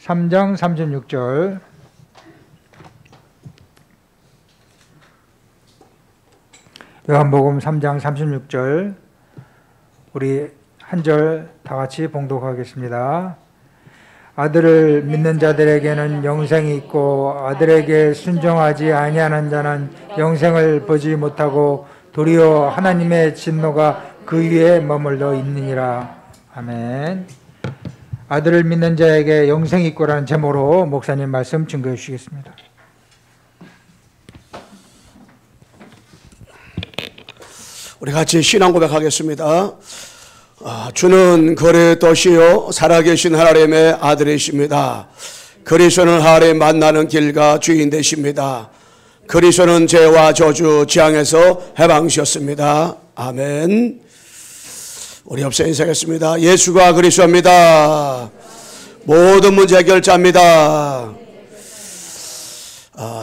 3장 36절. 요한복음 3장 36절. 우리 한 절 다 같이 봉독하겠습니다. 아들을 믿는 자들에게는 영생이 있고 아들에게 순종하지 아니하는 자는 영생을 보지 못하고 도리어 하나님의 진노가 그 위에 머물러 있느니라. 아멘. 아들을 믿는 자에게 영생이 있고라는 제목으로 목사님 말씀 증거해 주시겠습니다. 우리 같이 신앙 고백하겠습니다. 주는 거리의 도시요 살아계신 하나님의 아들이십니다. 그리스도는 하나님 만나는 길과 주인 되십니다. 그리스도는 죄와 저주 지향에서 해방시켰습니다. 아멘. 우리 옆에 인사하겠습니다. 예수가 그리스도입니다. 모든 문제 해결자입니다.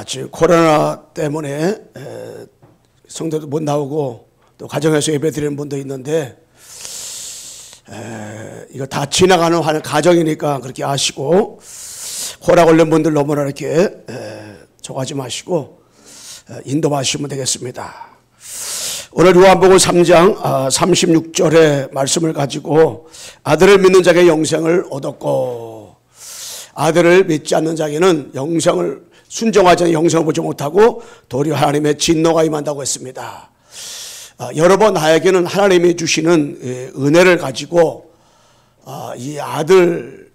지금 코로나 때문에 성도도 못 나오고 또 가정에서 예배 드리는 분도 있는데 이거 다 지나가는 가정이니까 그렇게 아시고, 코로나 걸린 분들 너무나 이렇게 좋아하지 마시고 인도하시면 되겠습니다. 오늘 요한복음 3장 36절의 말씀을 가지고 아들을 믿는 자에게 영생을 얻었고 아들을 믿지 않는 자에게는 영생을 순종하지 않는 영생을 보지 못하고 도리어 하나님의 진노가 임한다고 했습니다. 여러분, 나에게는 하나님이 주시는 은혜를 가지고 이 아들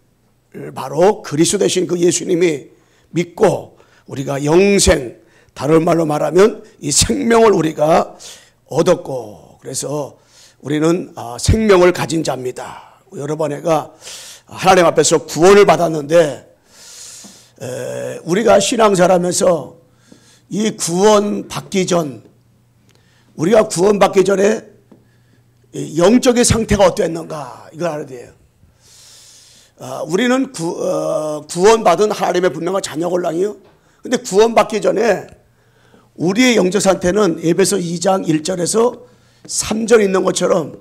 바로 그리스도 되신 그 예수님이 믿고 우리가 영생, 다른 말로 말하면 이 생명을 우리가 얻었고, 그래서 우리는 생명을 가진 자입니다. 여러분에가 하나님 앞에서 구원을 받았는데 우리가 신앙생활하면서 이 구원 받기 전, 우리가 구원받기 전에 영적인 상태가 어땠는가 이걸 알아야 돼요. 우리는 구원받은 하나님의 분명한 자녀걸랑이요. 근데 구원받기 전에 우리의 영적 상태는 에베소 2장 1절에서 3절 있는 것처럼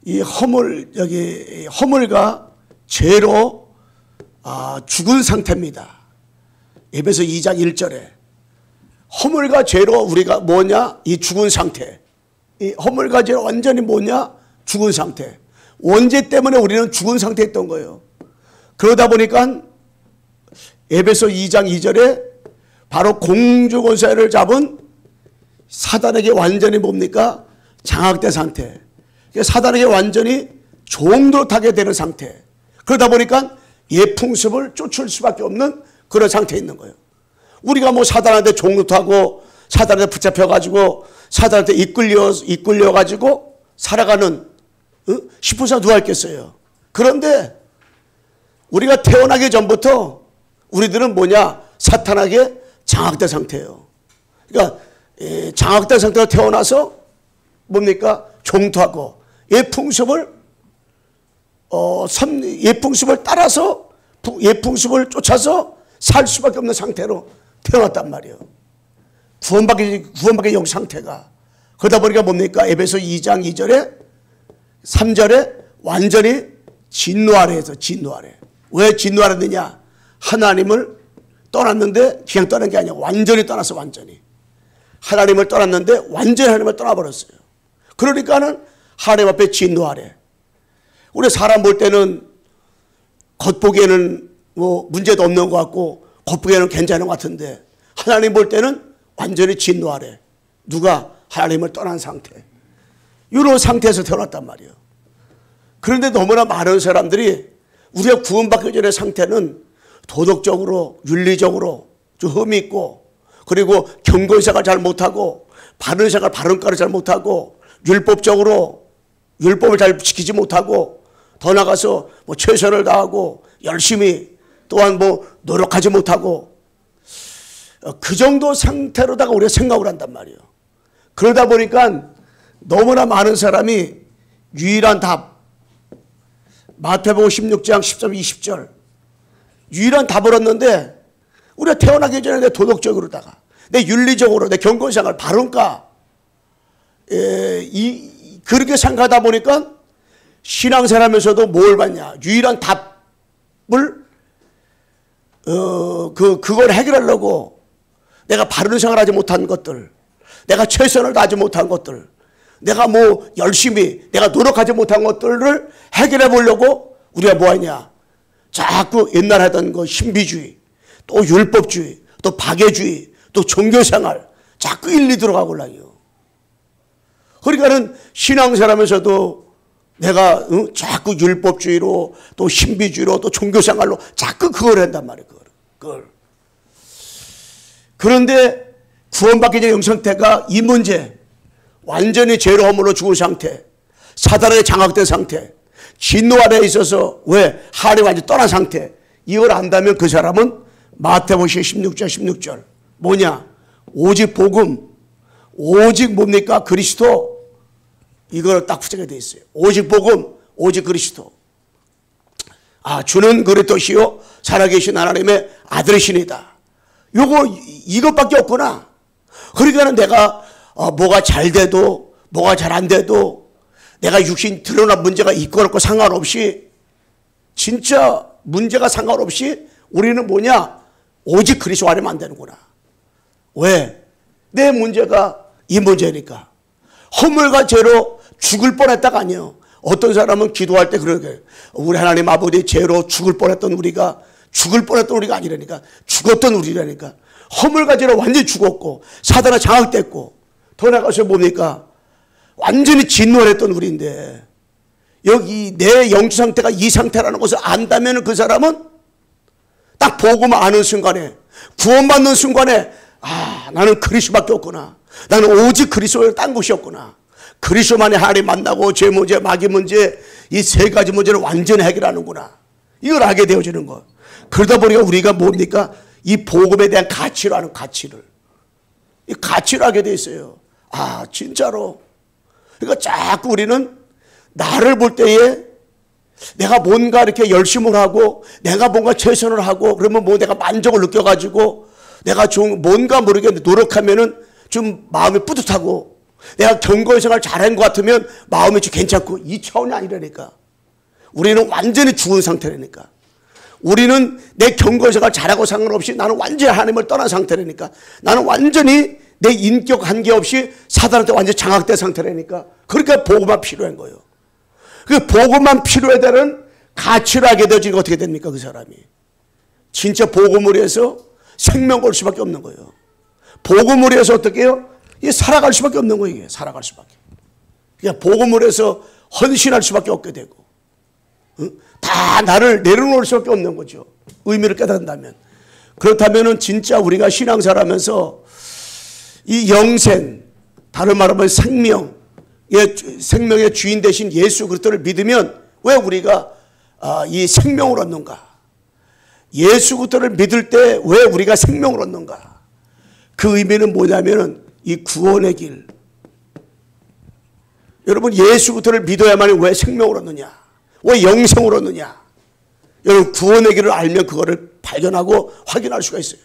이 허물과 죄로 죽은 상태입니다. 에베소 2장 1절에 허물과 죄로 우리가 뭐냐? 이 죽은 상태. 이 허물과 죄로 완전히 뭐냐? 죽은 상태. 원죄 때문에 우리는 죽은 상태에 있던 거예요. 그러다 보니까 에베소 2장 2절에 바로 공주권세를 잡은 사단에게 완전히 뭡니까? 장악된 상태. 사단에게 완전히 종노릇하게 되는 상태. 그러다 보니까 예풍습을 쫓을 수밖에 없는 그런 상태에 있는 거예요. 우리가 뭐 사단한테 종노릇하고 사단한테 붙잡혀가지고 사단한테 이끌려가지고 살아가는 싶은 사람 누가 있겠어요? 그런데 우리가 태어나기 전부터 우리들은 뭐냐? 사탄에게 장악된 상태예요. 그러니까 장악된 상태로 태어나서 뭡니까? 종토하고 예풍습을 따라서 예풍습을 쫓아서 살 수밖에 없는 상태로 태어났단 말이에요. 구원받기 영 상태가. 그러다 보니까 뭡니까? 에베소 2장 2절에 3절에 완전히 진노 아래에서 진노 아래. 왜 진노 아래느냐? 하나님을 떠났는데 그냥 떠난 게 아니야. 완전히 떠났어. 완전히. 하나님을 떠났는데 완전히 하나님을 떠나버렸어요. 그러니까는 하나님 앞에 진노 아래. 우리 사람 볼 때는 겉보기에는 뭐 문제도 없는 것 같고 겉보기에는 괜찮은 것 같은데 하나님 볼 때는 완전히 진노 아래. 누가? 하나님을 떠난 상태. 이런 상태에서 태어났단 말이에요. 그런데 너무나 많은 사람들이 우리가 구원받기 전의 상태는 도덕적으로, 윤리적으로 좀 흠이 있고, 그리고 경건 생활 잘 못하고, 바른 생활, 바른 가를 잘 못하고, 율법적으로 율법을 잘 지키지 못하고, 더 나가서 뭐 최선을 다하고 열심히 또한 뭐 노력하지 못하고 그 정도 상태로다가 우리가 생각을 한단 말이에요. 그러다 보니까 너무나 많은 사람이 유일한 답, 마태복음 16장 10절 20절 유일한 답을 얻는데, 우리가 태어나기 전에 내 도덕적으로다가 내 윤리적으로 내 경건생활 바른가 그렇게 생각하다 보니까 신앙생활하면서도 뭘 받냐? 유일한 답을 그걸 해결하려고 내가 바른 생활하지 못한 것들, 내가 최선을 다하지 못한 것들, 내가 뭐 열심히 내가 노력하지 못한 것들을 해결해 보려고 우리가 뭐하냐, 자꾸 옛날 하던 그 신비주의, 또 율법주의, 또 박애주의, 또 종교생활 자꾸 일리 들어가고 올라요. 그러니까는 신앙생활하면서도 내가 자꾸 율법주의로 또 신비주의로 또 종교생활로 자꾸 그걸 한단 말이에요. 그걸. 그런데 구원받기 전의 영상태가 이 문제, 완전히 죄로 허물로 죽은 상태, 사단에 장악된 상태, 진노 아래에 있어서 왜 하나님 완전히 떠난 상태, 이걸 안다면 그 사람은 마태복음 16절 뭐냐, 오직 복음, 오직 뭡니까, 그리스도, 이걸 딱 붙이게 돼 있어요. 오직 복음, 오직 그리스도. 주는 그리스도시요 살아계신 하나님의 아들이시니다. 이것밖에 없구나. 그러니까 내가 뭐가 잘 돼도 뭐가 잘 안 돼도 내가 육신 드러난 문제가 있고 없고 상관없이, 진짜 문제가 상관없이 우리는 뭐냐, 오직 그리스도 아니면 안 되는구나. 왜? 내 문제가 이 문제니까. 허물과 죄로 죽을 뻔했다가 아니에요. 어떤 사람은 기도할 때 그러게, 우리 하나님 아버지 죄로 죽을 뻔했던 우리가 아니라니까, 죽었던 우리라니까. 허물과 죄로 완전히 죽었고 사단에 장악됐고, 더 나가서 뭡니까, 완전히 진노를 했던 우리인데, 여기 내 영적 상태가 이 상태라는 것을 안다면 그 사람은 딱 복음을 아는 순간에, 구원받는 순간에, 나는 그리스도밖에 없구나, 나는 오직 그리스도를 딴 것이 없구나, 그리스도만이 하나님 만나고 죄 문제, 마귀 문제, 이 세 가지 문제를 완전히 해결하는구나, 이걸 알게 되어지는 것. 그러다 보니까 우리가 뭡니까, 이 복음에 대한 가치를 아는, 이 가치를 알게 돼 있어요. 진짜로. 그러니까 자꾸 우리는 나를 볼 때에 내가 뭔가 이렇게 열심을 하고 내가 뭔가 최선을 하고 그러면 뭐 내가 만족을 느껴가지고 내가 좀 뭔가 모르게 노력하면은 좀 마음이 뿌듯하고, 내가 경건생활 잘한 것 같으면 마음이 좀 괜찮고, 이 차원이 아니라니까. 우리는 완전히 죽은 상태라니까. 우리는 내 경건생활 잘하고 상관없이 나는 완전히 하나님을 떠난 상태라니까. 나는 완전히 내 인격 관계없이 사단한테 완전히 장악된 상태라니까. 그러니까 복음만 필요한 거예요. 그 복음만 필요해 되는 가치를 알게 되어지니까 어떻게 됩니까, 그 사람이. 진짜 복음을 위해서 생명 걸 수밖에 없는 거예요. 복음을 위해서 어떻게 해요? 살아갈 수밖에 없는 거예요. 이게 살아갈 수밖에. 그냥 복음을 위해서 헌신할 수밖에 없게 되고, 다 나를 내려놓을 수밖에 없는 거죠. 의미를 깨닫는다면. 그렇다면 진짜 우리가 신앙생활하면서 이 영생, 다른 말하면 생명의 주인 되신 예수 그리스도를 믿으면 왜 우리가 이 생명을 얻는가? 예수 그리스도를 믿을 때 왜 우리가 생명을 얻는가? 그 의미는 뭐냐면은 이 구원의 길. 여러분, 예수 그리스도를 믿어야만 왜 생명을 얻느냐? 왜 영생을 얻느냐? 여러분, 구원의 길을 알면 그거를 발견하고 확인할 수가 있어요.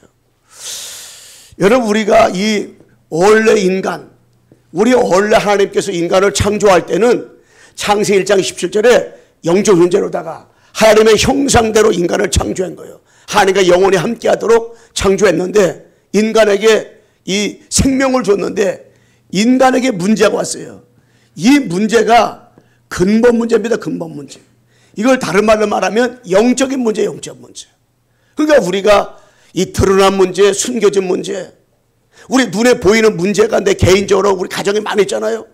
여러분, 우리가 이 원래 인간, 우리 원래 하나님께서 인간을 창조할 때는 창세기 1장 17절에 영적 존재로다가 하나님의 형상대로 인간을 창조한 거예요. 하나님과 영원히 함께하도록 창조했는데, 인간에게 이 생명을 줬는데 인간에게 문제가 왔어요. 이 문제가 근본 문제입니다. 근본 문제. 이걸 다른 말로 말하면 영적인 문제, 영적 문제. 그러니까 우리가 이 드러난 문제, 숨겨진 문제, 우리 눈에 보이는 문제가 내 개인적으로 우리 가정에 많이 있잖아요.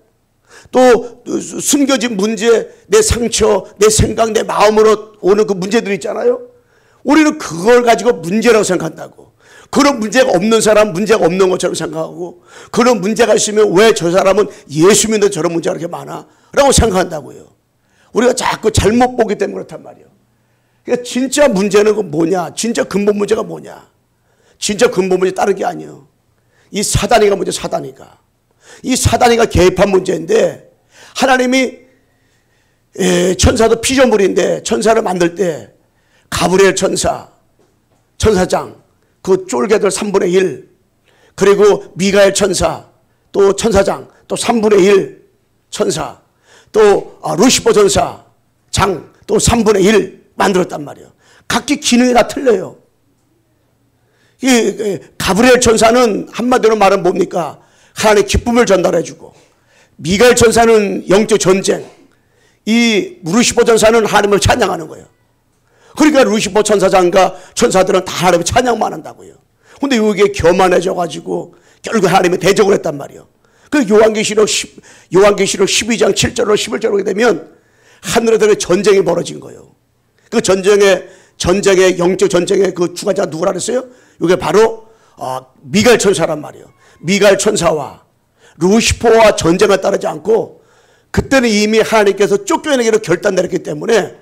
또 숨겨진 문제, 내 상처, 내 생각, 내 마음으로 오는 그 문제들이 있잖아요. 우리는 그걸 가지고 문제라고 생각한다고. 그런 문제가 없는 사람 문제가 없는 것처럼 생각하고, 그런 문제가 있으면 왜 저 사람은 예수 믿는 저런 문제가 그렇게 많아? 라고 생각한다고요. 우리가 자꾸 잘못 보기 때문에 그렇단 말이에요. 그러니까 진짜 문제는 그 뭐냐? 진짜 근본 문제가 뭐냐? 진짜 근본 문제 다른 게 아니에요. 이 사단이가 문제, 사단이가. 이 사단이가 개입한 문제인데, 하나님이 천사도 피조물인데 천사를 만들 때 가브리엘 천사장, 그 쫄개들 3분의 1, 그리고 미가엘 천사, 또 천사장, 또 3분의 1 천사, 또 루시퍼 천사장, 또 3분의 1 만들었단 말이에요. 각기 기능이 다 틀려요. 이 가브리엘 천사는 한마디로 말하면 뭡니까? 하나님의 기쁨을 전달해주고, 미가엘 천사는 영적 전쟁, 이 루시퍼 천사는 하나님을 찬양하는 거예요. 그러니까 루시퍼 천사장과 천사들은 다 하나님을 찬양만 한다고요. 근데 여기에 교만해져가지고 결국 하나님의 대적을 했단 말이에요. 그 요한계시록 12장 7절로 11절로 오게 되면 하늘에서 전쟁이 벌어진 거예요. 그 전쟁의 영적 전쟁의 그 주관자가 누구라 그랬어요? 이게 바로 미가엘 천사란 말이에요. 미가엘 천사와 루시퍼와 전쟁을 따르지 않고, 그때는 이미 하나님께서 쫓겨내기로 결단 내렸기 때문에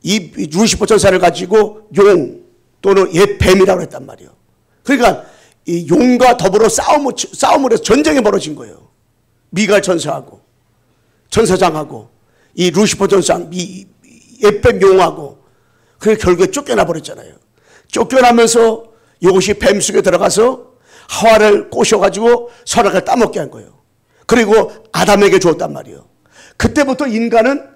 이 루시퍼 천사를 가지고 용 또는 옛 뱀이라고 했단 말이에요. 그러니까 이 용과 더불어 싸움을 해서 전쟁이 벌어진 거예요. 미가엘 천사하고 천사장하고 이 루시퍼 천사, 옛뱀 용하고. 그래서 결국에 쫓겨나 버렸잖아요. 쫓겨나면서 이것이 뱀 속에 들어가서 하와를 꼬셔가지고 선악을 따먹게 한 거예요. 그리고 아담에게 주었단 말이에요. 그때부터 인간은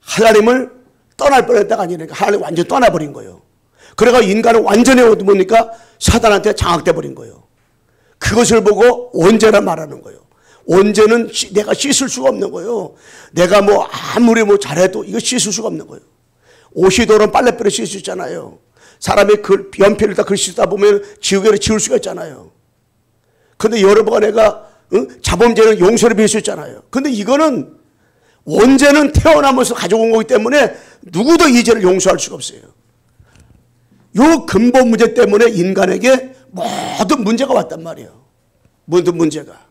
하나님을 떠날 뻔했다가 아니니까 하나님 완전히 떠나버린 거예요. 그래가 인간은 완전히 뭡니까? 사단한테 장악돼 버린 거예요. 그것을 보고 원죄라 말하는 거예요. 원죄는 내가 씻을 수가 없는 거예요. 내가 뭐 아무리 뭐 잘해도 이거 씻을 수가 없는 거예요. 옷이 도는 빨래뼈를 씻을 수 있잖아요. 사람이 연필을 다 글 씻다 보면 지우개를 지울 수가 있잖아요. 근데 여러 번 내가 자범죄는 용서를 빌 수 있잖아요. 근데 이거는 원죄는 태어나면서 가져온 거기 때문에 누구도 이 죄를 용서할 수가 없어요. 요 근본 문제 때문에 인간에게 모든 문제가 왔단 말이에요. 모든 문제가.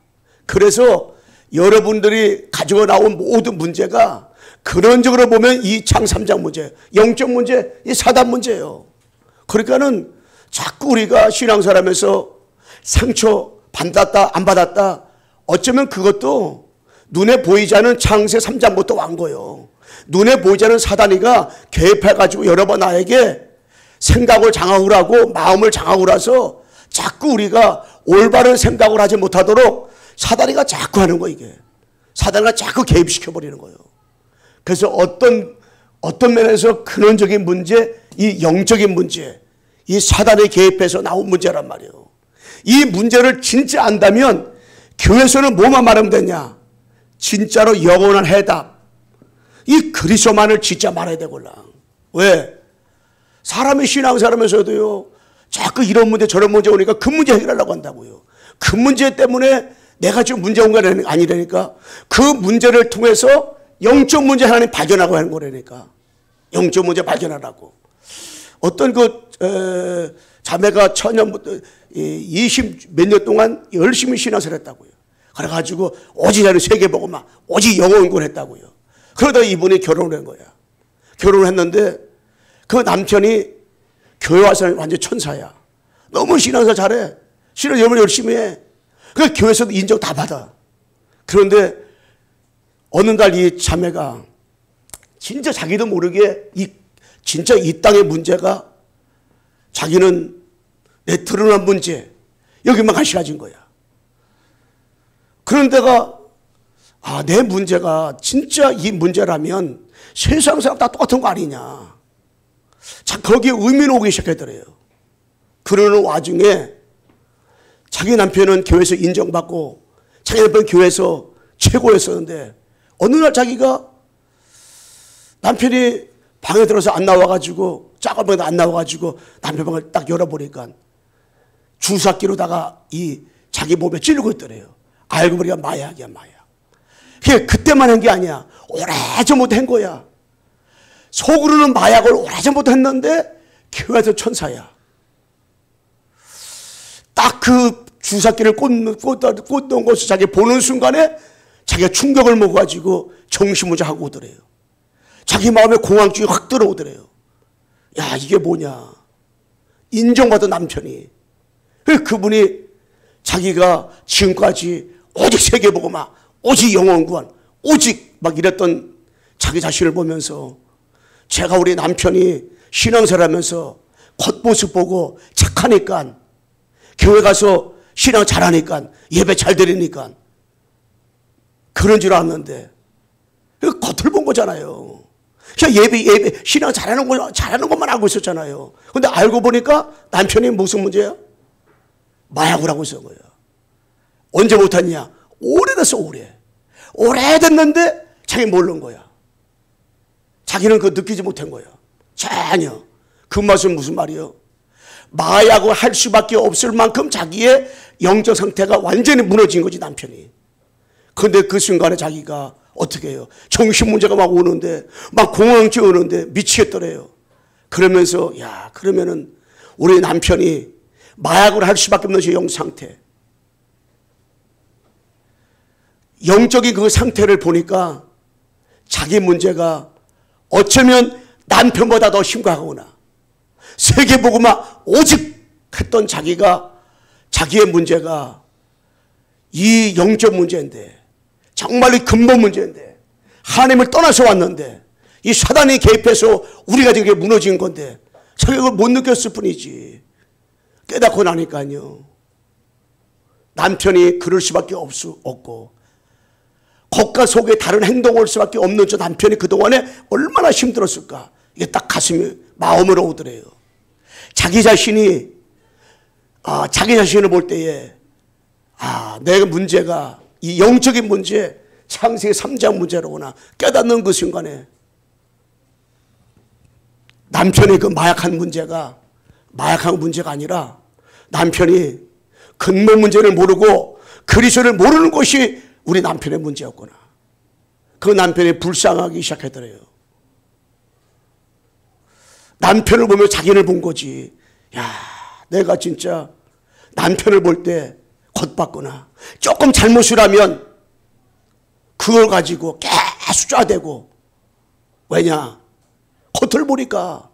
그래서 여러분들이 가지고 나온 모든 문제가 근원적으로 보면 이 창 3장 문제, 영적 문제, 이 사단 문제예요. 그러니까는 자꾸 우리가 신앙생활하면서 상처 받았다 안 받았다, 어쩌면 그것도 눈에 보이지 않은 창세 3장부터 완 거예요. 눈에 보이지 않은 사단이가 개입해가지고 여러 번 나에게 생각을 장악을 하고 마음을 장악을 해서 자꾸 우리가 올바른 생각을 하지 못하도록 사단이가 자꾸 하는 거예요. 이게 사단이가 자꾸 개입시켜버리는 거예요. 그래서 어떤 면에서 근원적인 문제, 이 영적인 문제, 이 사단에 개입해서 나온 문제란 말이에요. 이 문제를 진짜 안다면 교회에서는 뭐만 말하면 되냐? 진짜로 영원한 해답, 이 그리스도만을 진짜 말해야 되걸라. 왜? 사람이 신앙생활하면서도요, 자꾸 이런 문제 저런 문제 오니까 그 문제 해결하려고 한다고요. 그 문제 때문에 내가 지금 문제 온 게 아니라니까. 그 문제를 통해서 영적 문제 하나님 발견하고 하는 거라니까. 영적 문제 발견하라고. 어떤 자매가 천년부터 20 몇 년 동안 열심히 신앙생활 했다고요. 그래가지고 오직 나를 세계 보고 막 오직 영어 연구를 했다고요. 그러다 이분이 결혼을 한 거야. 결혼을 했는데 그 남편이 교회 와서는 완전 천사야. 너무 신앙생활 잘해. 신앙 너무 열심히 해. 그 교회에서도 인정 다 받아. 그런데 어느 날 이 자매가 진짜 자기도 모르게 진짜 이 땅의 문제가 자기는 내 드러난 문제 여기만 관심가진 거야. 그런데가 내 문제가 진짜 이 문제라면 세상 사람 다 똑같은 거 아니냐. 자, 거기에 의미는 오기 시작하더래요. 그러는 와중에 자기 남편은 교회에서 인정받고 자기 남편은 교회에서 최고였었는데 어느 날 자기가 남편이 방에 들어서 안 나와가지고 작은 방에도 안 나와가지고 남편 방을 딱 열어보니까 주사기로다가 이 자기 몸에 찌르고 있더래요. 알고 보니까 마약이야, 마약. 그게 그때만 한 게 아니야. 오래전부터 한 거야. 속으로는 마약을 오래전부터 했는데 교회에서 천사야. 딱 그 주사기를 꽂는 것을 자기 보는 순간에 자기가 충격을 먹어가지고 정신무장하고 오더래요. 자기 마음에 공황증이 확 들어오더래요. 야, 이게 뭐냐. 인정받은 남편이. 그분이 자기가 지금까지 오직 세계보고 막 오직 영어 연구원 오직 막 이랬던 자기 자신을 보면서 제가 우리 남편이 신앙생활 하면서 겉모습 보고 착하니까 교회 가서 신앙 잘하니까 예배 잘 드리니까 그런 줄 알았는데 겉을 본 거잖아요. 그냥 예배, 신앙 잘하는 것만 알고 있었잖아요. 근데 알고 보니까 남편이 무슨 문제야? 마약을 하고 있었던 거예요. 언제 못했냐? 오래됐어, 오래됐는데 자기 모르는 거야. 자기는 그거 느끼지 못한 거야. 전혀. 그 말은 무슨 말이요? 마약을 할 수밖에 없을 만큼 자기의 영적 상태가 완전히 무너진 거지, 남편이. 그런데 그 순간에 자기가 어떻게 해요? 정신 문제가 막 오는데, 막 공황증 오는데 미치겠더래요. 그러면서, 야, 그러면은 우리 남편이 마약을 할 수밖에 없는 저 영적 상태. 영적인 그 상태를 보니까 자기 문제가 어쩌면 남편보다 더 심각하구나. 세계복음화 오직 했던 자기의 문제가 이 영적 문제인데, 정말로 근본 문제인데, 하나님을 떠나서 왔는데, 이 사단이 개입해서 우리가 지금 무너진 건데, 자기가 그걸 못 느꼈을 뿐이지. 깨닫고 나니까요, 남편이 그럴 수밖에 없고, 겉과 속에 다른 행동을 할 수밖에 없는 저 남편이 그동안에 얼마나 힘들었을까. 이게 딱 가슴이 마음으로 오더래요. 자기 자신을 볼 때에, 내 문제가 이 영적인 문제, 창세기 3장 문제로구나 깨닫는 그 순간에 남편의 그 마약한 문제가 아니라 남편이 근본 문제를 모르고 그리스도를 모르는 것이 우리 남편의 문제였구나. 그 남편이 불쌍하기 시작했더래요. 남편을 보며 자기를 본 거지. 야, 내가 진짜 남편을 볼 때 겉봤구나. 조금 잘못을 하면 그걸 가지고 계속 쏴대고. 왜냐? 겉을 보니까.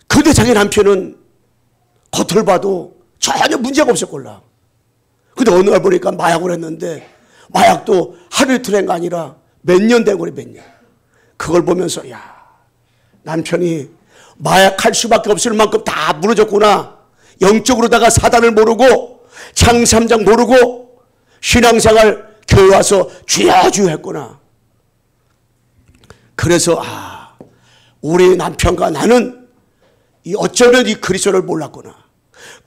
근데 자기 남편은 겉을 봐도 전혀 문제가 없었걸라. 근데 어느 날 보니까 마약을 했는데, 마약도 하루 이틀 한 게 아니라 몇 년 된 거래, 몇 년. 그걸 보면서, 야, 남편이 마약할 수밖에 없을 만큼 다 무너졌구나. 영적으로다가 사단을 모르고, 창세 3장 모르고, 신앙생활 교회 와서 주여 주여 했구나. 그래서, 우리 남편과 나는 어쩌면 이 그리스도를 몰랐구나.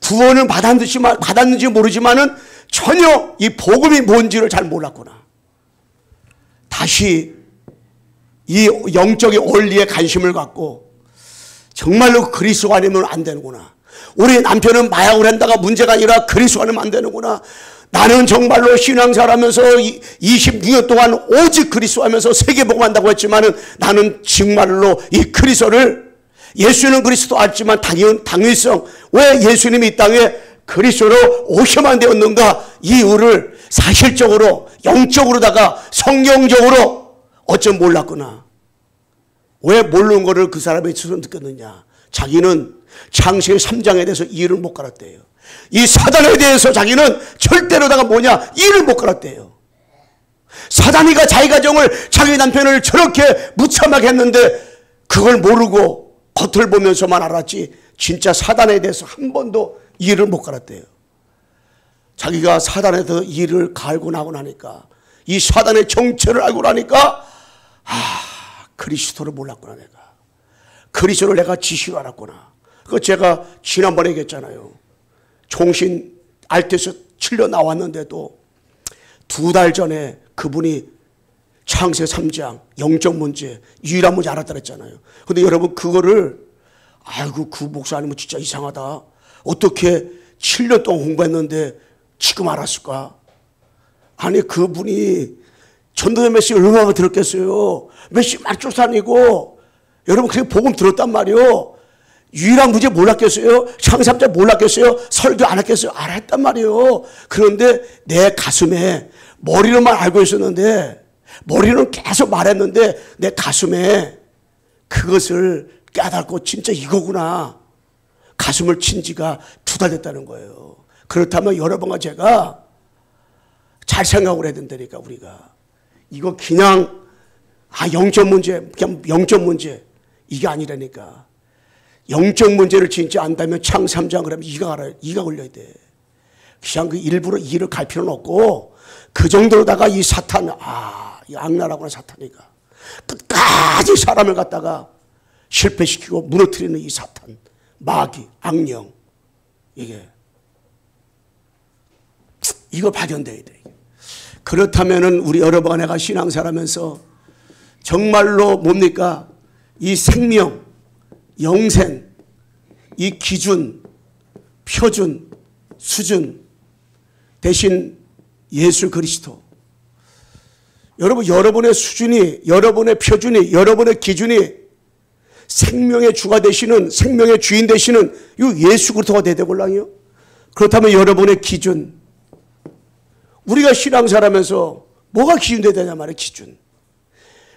구원을 받았는지 모르지만은 전혀 이 복음이 뭔지를 잘 몰랐구나. 다시 이 영적인 원리에 관심을 갖고 정말로 그리스도 아니면 안 되는구나. 우리 남편은 마약을 한다가 문제가 아니라 그리스도 아니면 안 되는구나. 나는 정말로 신앙생활하면서 26년 동안 오직 그리스도 하면서 세계복음한다고 했지만은 나는 정말로 이 그리스도를, 예수는 그리스도 알지만 당위성, 왜 예수님이 이 땅에 그리스도로 오셔만 되었는가, 이유를 사실적으로 영적으로다가 성경적으로 어쩜 몰랐구나. 왜 모르는 거를 그 사람이 스스로 느꼈느냐. 자기는 창세기 3장에 대해서 이해를 못 갈았대요. 이 사단에 대해서 자기는 절대로다가 이해를 못 갈았대요. 사단이가 자기 가정을, 자기 남편을 저렇게 무참하게 했는데 그걸 모르고 겉을 보면서만 알았지, 진짜 사단에 대해서 한 번도 이해를 못 갈았대요. 자기가 사단에 대해서 이해를 갈고 나고 나니까, 이 사단의 정체를 알고 나니까, 그리스도를 몰랐구나, 내가. 그리스도를 내가 지시로 알았구나. 그거 제가 지난번에 얘기했잖아요. 총신 알테서 7년 나왔는데도 2달 전에 그분이 창세기 3장 영적 문제, 유일한 문제 알았다 그랬잖아요. 근데 여러분 그거를, 아이고 그 목사님은 진짜 이상하다. 어떻게 7년 동안 공부했는데 지금 알았을까? 아니 그분이 전도연 메시지 얼마나 들었겠어요. 메시지 말조산이고, 여러분 그게 복음 들었단 말이요. 유일한 문제 몰랐겠어요? 창세기 3장 몰랐겠어요? 설교 안 했겠어요? 알았단 말이요. 그런데 내 가슴에, 머리로만 알고 있었는데, 머리는 계속 말했는데 내 가슴에 그것을 깨닫고 진짜 이거구나. 가슴을 친 지가 2달 됐다는 거예요. 그렇다면 여러분과 제가 잘 생각을 해야 된다니까, 우리가. 이거 그냥, 영적 문제, 그냥 영적 문제. 이게 아니라니까. 영적 문제를 진짜 안다면 창 3장 그러면 이가 걸려야 돼. 그냥 그 일부러 이를 갈 필요는 없고, 그 정도로다가 이 사탄, 이 악랄하구나, 사탄이가. 끝까지 사람을 갖다가 실패시키고 무너뜨리는 이 사탄, 마귀, 악령, 이거 발견돼야 돼. 그렇다면은 우리 여러분 내가 신앙생활하면서 정말로 뭡니까? 이 생명, 영생, 이 기준, 표준, 수준 대신 예수 그리스도. 여러분, 여러분의 수준이, 여러분의 표준이, 여러분의 기준이 생명의 주가 되시는, 생명의 주인 되시는 이 예수 그리스도가 돼야 되걸랑요. 그렇다면 여러분의 기준, 우리가 신앙생활하면서 뭐가 기준 돼야 되냐 말이에요.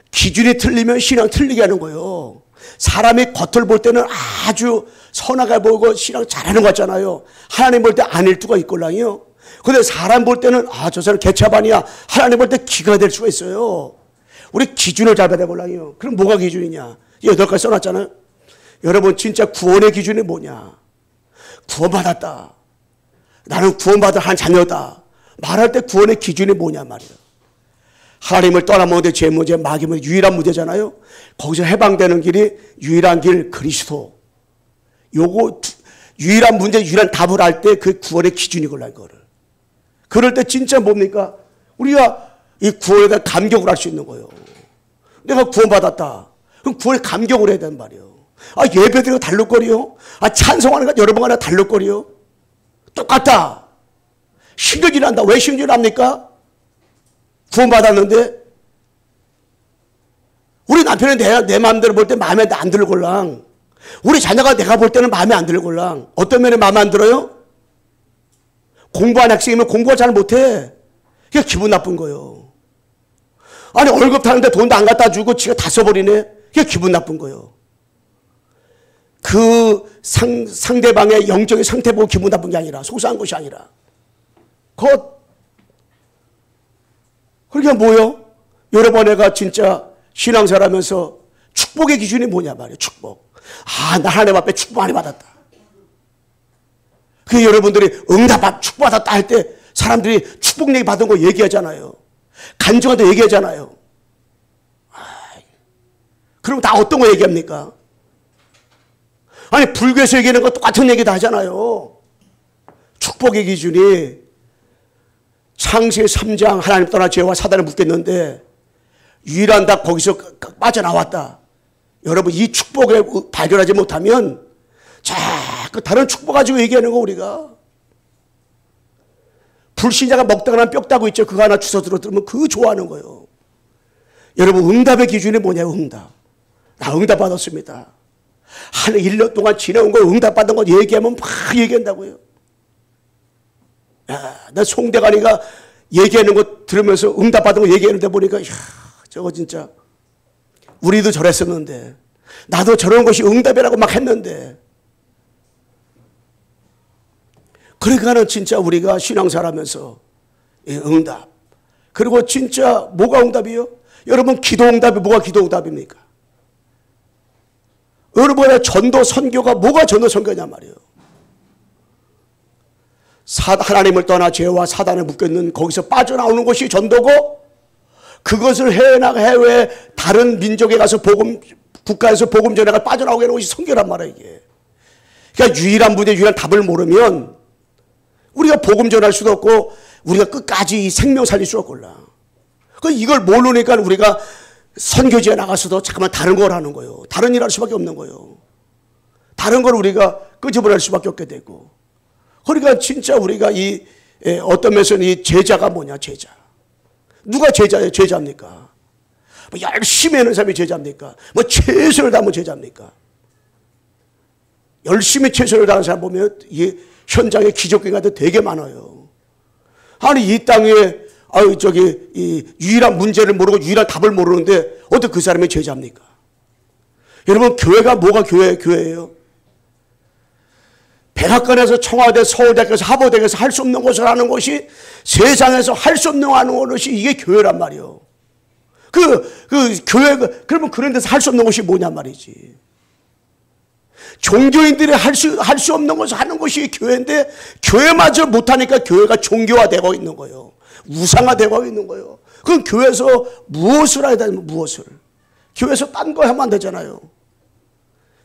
기준이 틀리면 신앙 틀리게 하는 거예요. 사람이 겉을 볼 때는 아주 선하게 보고 신앙 잘하는 것 같잖아요. 하나님 볼 때 아닐 수가 있걸랑요. 근데 사람 볼 때는 저 사람 개차반이야. 하나님 볼 때 기가 될 수가 있어요. 우리 기준을 잘 봐야 되걸랑요. 그럼 뭐가 기준이냐? 8가지 써놨잖아요. 여러분 진짜 구원의 기준이 뭐냐? 구원받았다. 나는 구원받은 한 자녀다. 말할 때 구원의 기준이 뭐냐 말이에요. 하나님을 떠나면 죄 문제, 마귀 문제, 유일한 문제잖아요. 거기서 해방되는 길이 유일한 길 그리스도. 요거 유일한 문제, 유일한 답을 할 때 그 구원의 기준이걸라 이거를. 그럴 때 진짜 뭡니까? 우리가 이 구원에 대한 감격을 할 수 있는 거예요. 내가 구원받았다. 그럼 구원에 감격을 해야 되는 말이에요. 예배드리고 달록거리요? 찬송하는 것 여러 번 하나 달록거리요? 똑같다. 신경질 난다. 왜 신경질 납니까? 구원받았는데 우리 남편은 내 마음대로 볼 때 마음에 안 들걸랑. 우리 자녀가 내가 볼 때는 마음에 안 들걸랑. 어떤 면에 마음에 안 들어요? 공부하는 학생이면 공부를 잘 못해. 그게 기분 나쁜 거예요. 아니 월급 타는데 돈도 안 갖다 주고 지가 다 써버리네. 그게 기분 나쁜 거예요. 그 상대방의 영적인 상태 보고 기분 나쁜 게 아니라, 속상한 것이 아니라 그러니까 뭐요? 여러분 내가 진짜 신앙생활하면서 축복의 기준이 뭐냐 말이에요. 축복. 나 하나님 앞에 축복 많이 받았다. 그 여러분들이 응답 축복받았다 할 때 사람들이 축복 얘기 받은 거 얘기하잖아요. 간증한테 얘기하잖아요. 그럼 다 어떤 거 얘기합니까? 아니 불교에서 얘기하는 거 똑같은 얘기 다 하잖아요. 축복의 기준이 창세기 3장 하나님 떠나 죄와 사단을 묶였는데 유일한 답 거기서 빠져나왔다. 여러분 이 축복을 발견하지 못하면 자꾸 다른 축복 가지고 얘기하는 거 우리가. 불신자가 먹다가 난 뼈다고 있죠. 그거 하나 주워 들으면 그거 좋아하는 거예요. 여러분 응답의 기준이 뭐냐고. 응답. 나 응답 받았습니다. 한 1년 동안 지내온 거 응답 받은 거 얘기하면 막 얘기한다고요. 나 송대관이가 얘기하는 거 들으면서 응답 받은 거 얘기하는데 보니까 저거 진짜 우리도 저랬었는데 나도 저런 것이 응답이라고 막 했는데. 그러니까는 진짜 우리가 신앙생활하면서 응답. 그리고 진짜 뭐가 응답이요? 여러분 기도 응답이 뭐가 기도 응답입니까? 여러분의 전도 선교가 뭐가 전도 선교냐 말이에요. 하나님을 떠나 죄와 사단에 묶여있는 거기서 빠져나오는 것이 전도고, 그것을 해외 다른 민족에 가서 국가에서 복음 전해가 빠져나오게 하는 것이 선교란 말이에요. 이게. 그러니까 유일한 문제, 유일한 답을 모르면 우리가 복음 전할 수도 없고 우리가 끝까지 이 생명 살릴 수 없걸라. 이걸 모르니까 우리가 선교지에 나가서도 잠깐만 다른 걸 하는 거예요. 다른 일 할 수밖에 없는 거예요. 다른 걸 우리가 끄집어낼 수밖에 없게 되고. 그러니까 진짜 우리가 어떤 면에서는 이 제자가 뭐냐, 제자. 누가 제자예요? 제자입니까? 열심히 하는 사람이 제자입니까? 최선을 다하면 제자입니까? 열심히 최선을 다하는 사람 보면 이 현장에 기적행위가 되게 많아요. 아니 이 땅에 이 유일한 문제를 모르고 유일한 답을 모르는데 어떻게 그 사람이 제자입니까? 여러분 교회가 뭐가 교회예요? 백악관에서 청와대, 서울대학교에서 하버드에서 할 수 없는 것을 하는 것이 세상에서 할 수 없는 것이 이게 교회란 말이에요. 그러면 그런 데서 할 수 없는 것이 뭐냔 말이지. 종교인들이 할 수 없는 것을 하는 것이 교회인데 교회마저 못하니까 교회가 종교화되고 있는 거예요. 우상화되고 있는 거예요. 그럼 교회에서 무엇을 해야 되는 무엇을? 교회에서 딴 거 하면 안 되잖아요.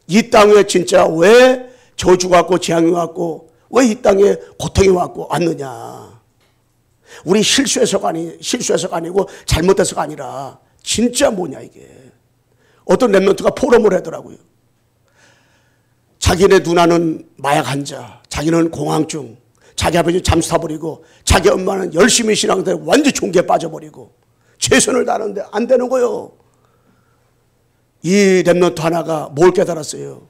이 땅에 진짜 왜 저주가 왔고 재앙이 왔고 왜 이 땅에 고통이 왔느냐. 우리 실수해서가 아니고 잘못해서가 아니라 진짜 뭐냐 이게. 어떤 랩런트가 포럼을 하더라고요. 자기네 누나는 마약 환자, 자기는 공황증, 자기 아버지는 잠수 타버리고 자기 엄마는 열심히 신앙생활 완전 종교에 빠져버리고 최선을 다하는데 안 되는 거예요. 이 랩런트 하나가 뭘 깨달았어요.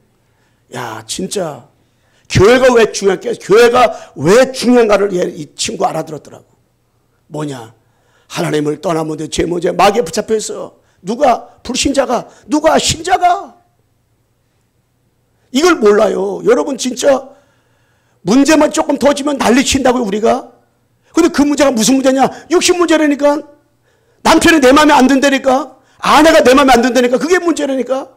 야 진짜 교회가 왜 중요한가를 이 친구 알아들었더라고. 뭐냐, 하나님을 떠나면 죄 문제 마귀에 붙잡혀 있어. 누가 불신자가, 누가 신자가. 이걸 몰라요. 여러분 진짜 문제만 조금 더 지면 난리친다고요 우리가. 근데 그 문제가 무슨 문제냐, 육신 문제라니까. 남편이 내 마음에 안 든다니까. 아내가 내 마음에 안 든다니까. 그게 문제라니까.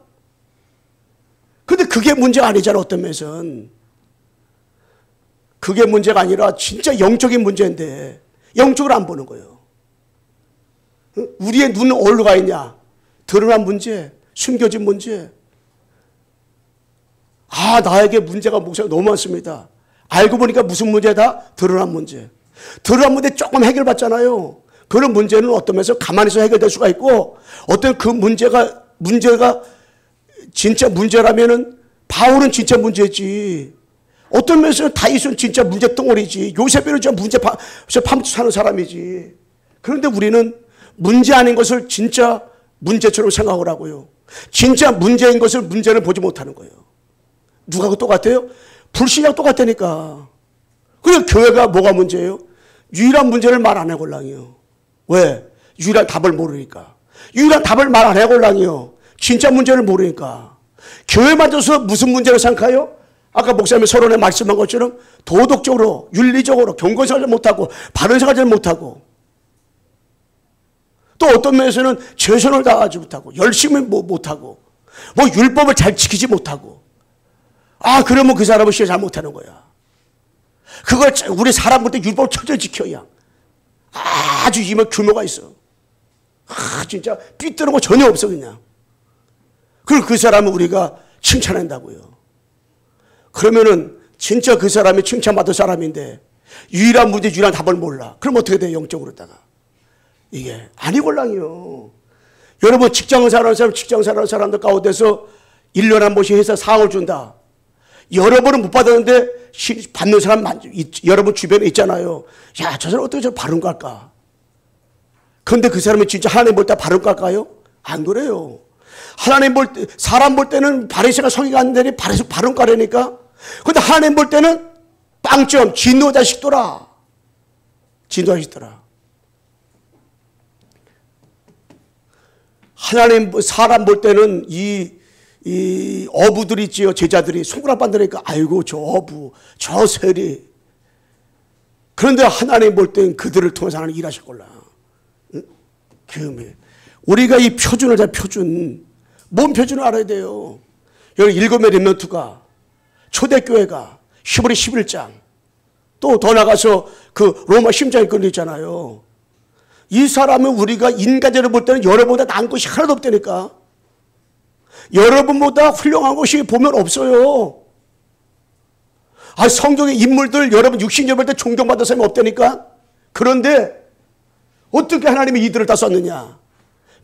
근데 그게 문제가 아니잖아. 어떤 면에서는 그게 문제가 아니라 진짜 영적인 문제인데 영적으로 안 보는 거예요. 우리의 눈은 어디로 가 있냐? 드러난 문제, 숨겨진 문제. 나에게 문제가 너무 많습니다. 알고 보니까 무슨 문제다? 드러난 문제. 드러난 문제 조금 해결받잖아요. 그런 문제는 어떤 면에서 가만히 있어 해결될 수가 있고, 어떤 그 문제가 진짜 문제라면은 바울은 진짜 문제지. 어떤 면에서는 다윗은 진짜 문제 덩어리지. 요셉은 진짜 문제 파묻혀 사는 사람이지. 그런데 우리는 문제 아닌 것을 진짜 문제처럼 생각을 하고요. 진짜 문제인 것을 문제를 보지 못하는 거예요. 누가 똑같아요? 불신자가 똑같다니까. 그래서 교회가 뭐가 문제예요? 유일한 문제를 말 안 해골랑이요. 왜? 유일한 답을 모르니까. 유일한 답을 말 안 해골랑이요. 진짜 문제를 모르니까. 교회만 져서 무슨 문제를 생각해요? 아까 목사님이 서론에 말씀한 것처럼 도덕적으로, 윤리적으로 경건생활을 못하고 바른 생활을 못하고, 또 어떤 면에서는 최선을 다하지 못하고 열심히 못하고 뭐 율법을 잘 지키지 못하고. 그러면 그 사람은 진짜 잘못하는 거야. 그걸 우리 사람 볼 때 율법을 철저히 지켜야 아주 이면 규모가 있어. 진짜 삐뚤은 거 전혀 없어 그냥. 그리고 그 사람은 우리가 칭찬한다고요. 그러면은 진짜 그 사람이 칭찬받을 사람인데 유일한 문제, 유일한 답을 몰라. 그럼 어떻게 돼, 영적으로다가. 이게 아니골랑이요. 여러분 직장 사는 사람들 가운데서 1년에 한 번씩 회사 상을 준다. 여러분은 못 받았는데 받는 사람 여러분 주변에 있잖아요. 야, 저 사람 어떻게 저 바른 거 할까? 그런데 그 사람이 진짜 하나님 볼 때 바른 거 할까요? 안 그래요. 하나님 볼 때, 사람 볼 때는 바리새가 성의가 안 되니 바른 거 하려니까. 근데 하나님 볼 때는 빵점, 진노 자식더라. 진노 자식더라. 사람 볼 때는 이 어부들이 있지요. 제자들이 손가락 반다니까 아이고 저 어부, 저 세리. 그런데 하나님 볼 땐 그들을 통해서 하나님 일하실 걸라. 우리가 이 표준을 뭔 표준을 알아야 돼요. 여기 7의 렘넌트가, 초대교회가, 히브리 11장, 또 더 나가서 그 로마 심장이 끌리잖아요. 이 사람은 우리가 인간적으로 볼 때는 여러분보다 나은 것이 하나도 없다니까. 여러분보다 훌륭한 것이 보면 없어요. 성경의 인물들 여러분 육신적으로 볼 때 존경받은 사람이 없다니까. 그런데 어떻게 하나님이 이들을 다 썼느냐?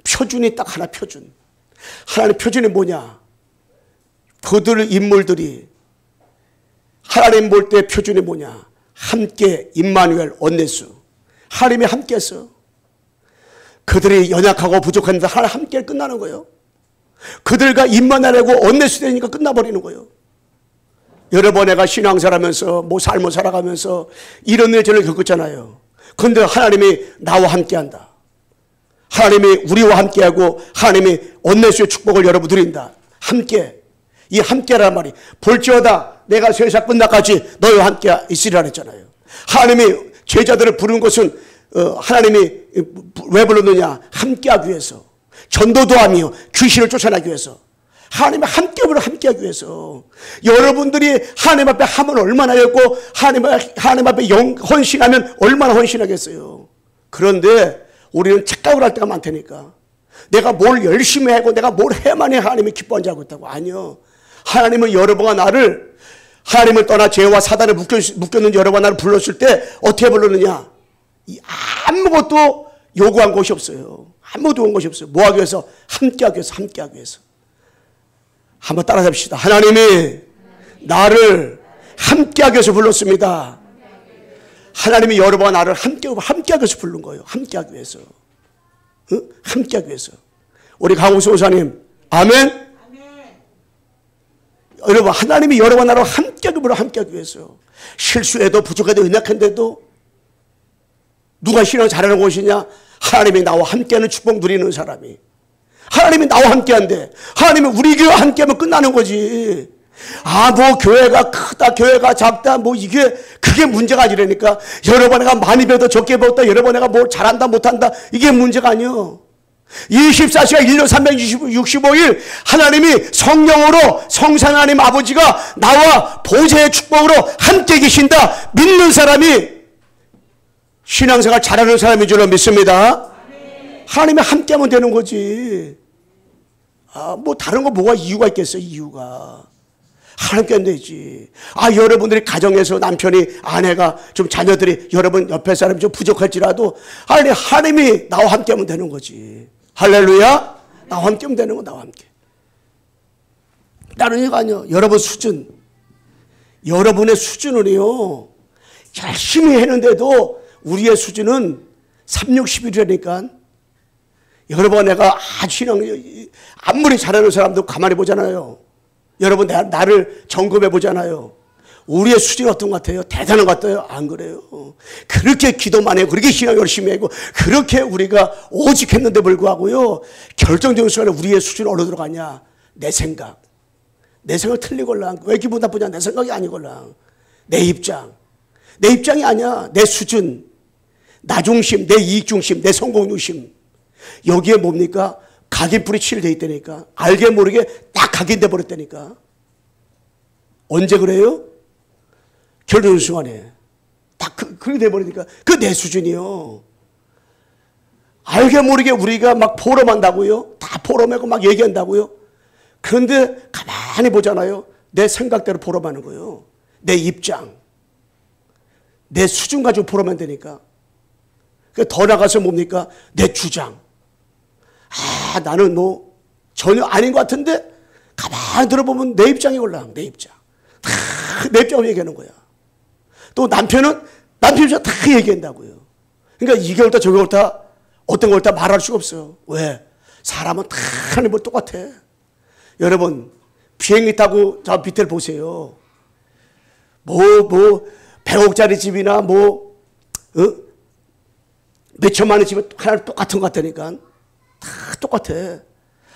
표준이 딱 하나, 표준. 하나님 표준이 뭐냐? 그들 인물들이 하나님 볼 때 표준이 뭐냐? 함께 임마누엘 온네수. 하나님이 함께 했어. 그들이 연약하고 부족한데 하나님 함께 끝나는 거예요. 그들과 임마누엘하고 온네수 되니까 끝나버리는 거예요. 여러 번 내가 신앙생활하면서 뭐 삶을 살아가면서 이런 일 저를 겪었잖아요. 그런데 하나님이 나와 함께한다. 하나님이 우리와 함께하고 하나님이 온네수의 축복을 여러분 드린다. 함께. 이 함께라는 말이 볼지어다 내가 세상 끝나까지 너희와 함께 있으리라 했잖아요. 하나님이 제자들을 부르는 것은 하나님이 왜 불렀느냐? 함께하기 위해서. 전도도 하며 귀신을 쫓아내기 위해서. 하나님이 함께하기 위해서. 여러분들이 하나님 앞에 하면 얼마나 하겠고 하나님 앞에 헌신하면 얼마나 헌신하겠어요. 그런데 우리는 착각을 할 때가 많다니까. 내가 뭘 열심히 하고 내가 뭘 해야만이 하나님이 기뻐한 줄 알고 있다고. 아니요. 하나님은 여러분과 나를, 하나님을 떠나 죄와 사단을 묶였는 여러분과 나를 불렀을 때 어떻게 불렀느냐? 아무것도 요구한 것이 없어요. 아무것도 온 것이 없어요. 뭐 하기 위해서? 함께하기 위해서, 함께하기 위해서. 한번 따라잡시다. 하나님이 나를 함께하기 위해서 불렀습니다. 하나님이 여러분과 나를 함께하기 위해서 부른 거예요. 함께하기 위해서. 응? 함께하기 위해서. 우리 강우수 목사님, 아멘? 여러분, 하나님이 여러분과 나를 함께하기 위해서. 실수해도 부족해도 연약한데도 누가 신앙 잘하는 것이냐? 하나님이 나와 함께하는 축복 누리는 사람이. 하나님이 나와 함께한대. 하나님이 우리 교회와 함께하면 끝나는 거지. 뭐 교회가 크다, 교회가 작다, 그게 문제가 아니라니까. 여러 번 내가 많이 배웠다, 적게 배웠다, 여러 번 내가 뭘 잘한다, 못한다, 이게 문제가 아니요. 24시간 1년 365일 하나님이 성령으로 성산 하나님 아버지가 나와 보좌의 축복으로 함께 계신다 믿는 사람이 신앙생활 잘하는 사람인 줄로 믿습니다. 하나님이 함께하면 되는 거지. 다른 거 뭐가 이유가 있겠어요. 이유가 하나님께 하면 되지. 여러분들이 가정에서 남편이, 아내가, 좀 자녀들이, 여러분 옆에 사람이 좀 부족할지라도 하나님이 나와 함께하면 되는 거지. 할렐루야. 나와 함께하면 되는 거. 나와 함께. 다른 얘기가 아니요. 여러분 수준, 여러분의 수준은요, 열심히 했는데도 우리의 수준은 360일이라니까. 여러분, 내가 신앙 아무리 잘하는 사람도 가만히 보잖아요. 여러분, 나를 점검해 보잖아요. 우리의 수준이 어떤 것 같아요? 대단한 것 같아요? 안 그래요. 그렇게 기도만 해요. 그렇게 신앙 열심히 하고 그렇게 우리가 오직 했는데 불구하고요, 결정적인 순간에 우리의 수준이 어디로 들어가냐? 내 생각 틀리걸랑. 왜 기분 나쁘냐? 내 생각이 아니걸랑. 내 입장이 아니야. 내 수준, 나 중심, 내 이익 중심, 내 성공 중심. 여기에 뭡니까? 각인불이 칠돼 있다니까. 알게 모르게 딱 각인돼 버렸다니까. 언제 그래요? 결정적인 순간에 딱 그렇게 돼 버리니까. 그 내 수준이요. 알게 모르게 우리가 막 포럼한다고요. 다 포럼하고 막 얘기한다고요. 그런데 가만히 보잖아요. 내 생각대로 포럼하는 거예요. 내 입장, 내 수준 가지고 포럼하면 되니까. 더 나가서 뭡니까? 내 주장. 나는 전혀 아닌 것 같은데 가만히 들어보면 내 입장이 올라. 내 입장. 다 내 입장을 얘기하는 거야. 또 남편은 남편 입장 다 얘기한다고요. 그러니까 이게 옳다 저게 옳다 어떤 걸 다 말할 수가 없어요. 왜? 사람은 다 하나님은 똑같아. 여러분, 비행기 타고 저 밑에를 보세요. 100억짜리 집이나 몇천만 원 집은 하나 똑같은 것 같다니까. 다 똑같아.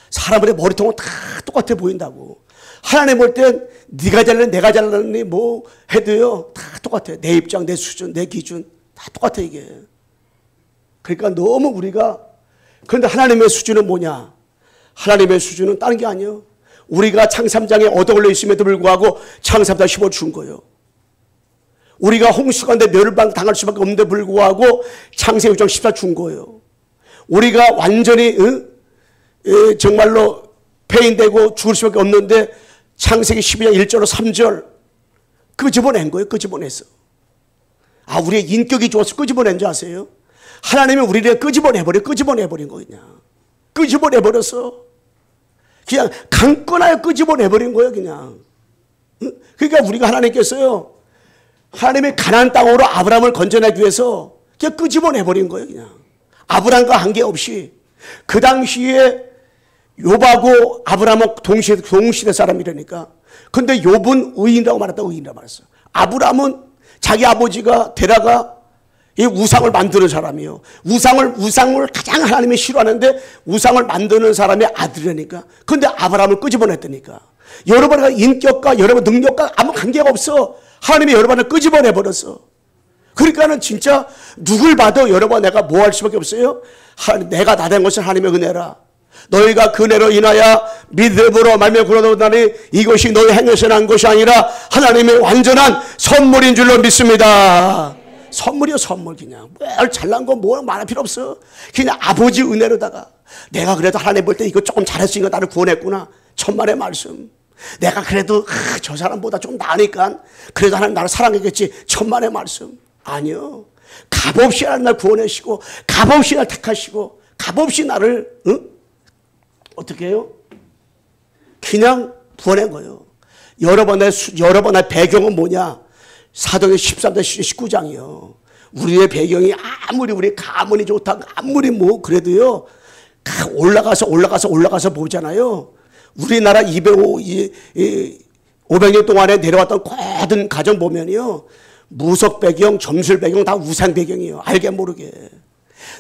사람들의 머리통은 다 똑같아 보인다고. 하나님 볼 땐 네가 잘났니 내가 잘났니 해도요 다 똑같아. 내 입장, 내 수준, 내 기준 다 똑같아 이게. 그러니까 너무 우리가, 그런데 하나님의 수준은 뭐냐? 하나님의 수준은 다른 게 아니에요. 우리가 창3장에 얻어걸려 있음에도 불구하고 창3장 15를 준 거예요. 우리가 홍수 가운데 멸망 당할 수밖에 없는데 불구하고 창세기 6장 14 준 거예요. 우리가 완전히 정말로 폐인되고 죽을 수밖에 없는데 창세기 12장 1절로 3절 끄집어낸 거예요. 끄집어냈어. 우리의 인격이 좋아서 끄집어낸 줄 아세요? 하나님이 우리를 끄집어내버린 거예요. 그냥 끄집어내버렸어. 그냥 강권하여 끄집어내버린 거예요. 그냥. 그러니까 우리가 하나님께서요, 하나님의 가나안 땅으로 아브라함을 건져내기 위해서 그냥 끄집어내버린 거예요. 그냥 아브라함과 관계없이. 그 당시에 욥하고 아브라함은 동시대 사람이라니까. 근데 욥은 의인이라고 말했다. 의인이라고 말했어. 아브라함은 자기 아버지가 데라가 이 우상을 만드는 사람이에요. 우상을 가장 하나님이 싫어하는데 우상을 만드는 사람의 아들이라니까. 근데 아브라함을 끄집어냈다니까. 여러분의 인격과 여러분 능력과 아무 관계가 없어. 하나님이 여러분을 끄집어내버렸어. 그러니까는 진짜 누굴 봐도 여러분 내가 뭐 할 수밖에 없어요. 내가 다 된 것은 하나님의 은혜라. 너희가 그 은혜로 인하여 믿음으로 말며 구원하니 이것이 너희 행위에서 난 것이 아니라 하나님의 완전한 선물인 줄로 믿습니다. 선물이요, 선물. 그냥 뭘 잘난 거 뭐 말할 필요 없어. 그냥 아버지 은혜로다가 내가 그래도 하나님 볼 때 이거 조금 잘했으니까 나를 구원했구나. 천만의 말씀. 내가 그래도 저 사람보다 좀 나으니까 그래도 하나님 나를 사랑했겠지. 천만의 말씀. 아니요. 값없이 하나님 날 구원하시고 값없이 날 택하시고 값없이 나를 어떻게 해요? 그냥 구원한 거예요. 여러분의 배경은 뭐냐? 사도행 13장 19장이요. 우리의 배경이 아무리 우리 가문이 좋다, 아무리 뭐 그래도요, 올라가서 보잖아요. 우리나라 500년 동안에 내려왔던 모든 가정 보면요, 무속 배경, 점술 배경 다 우상 배경이에요. 알게 모르게.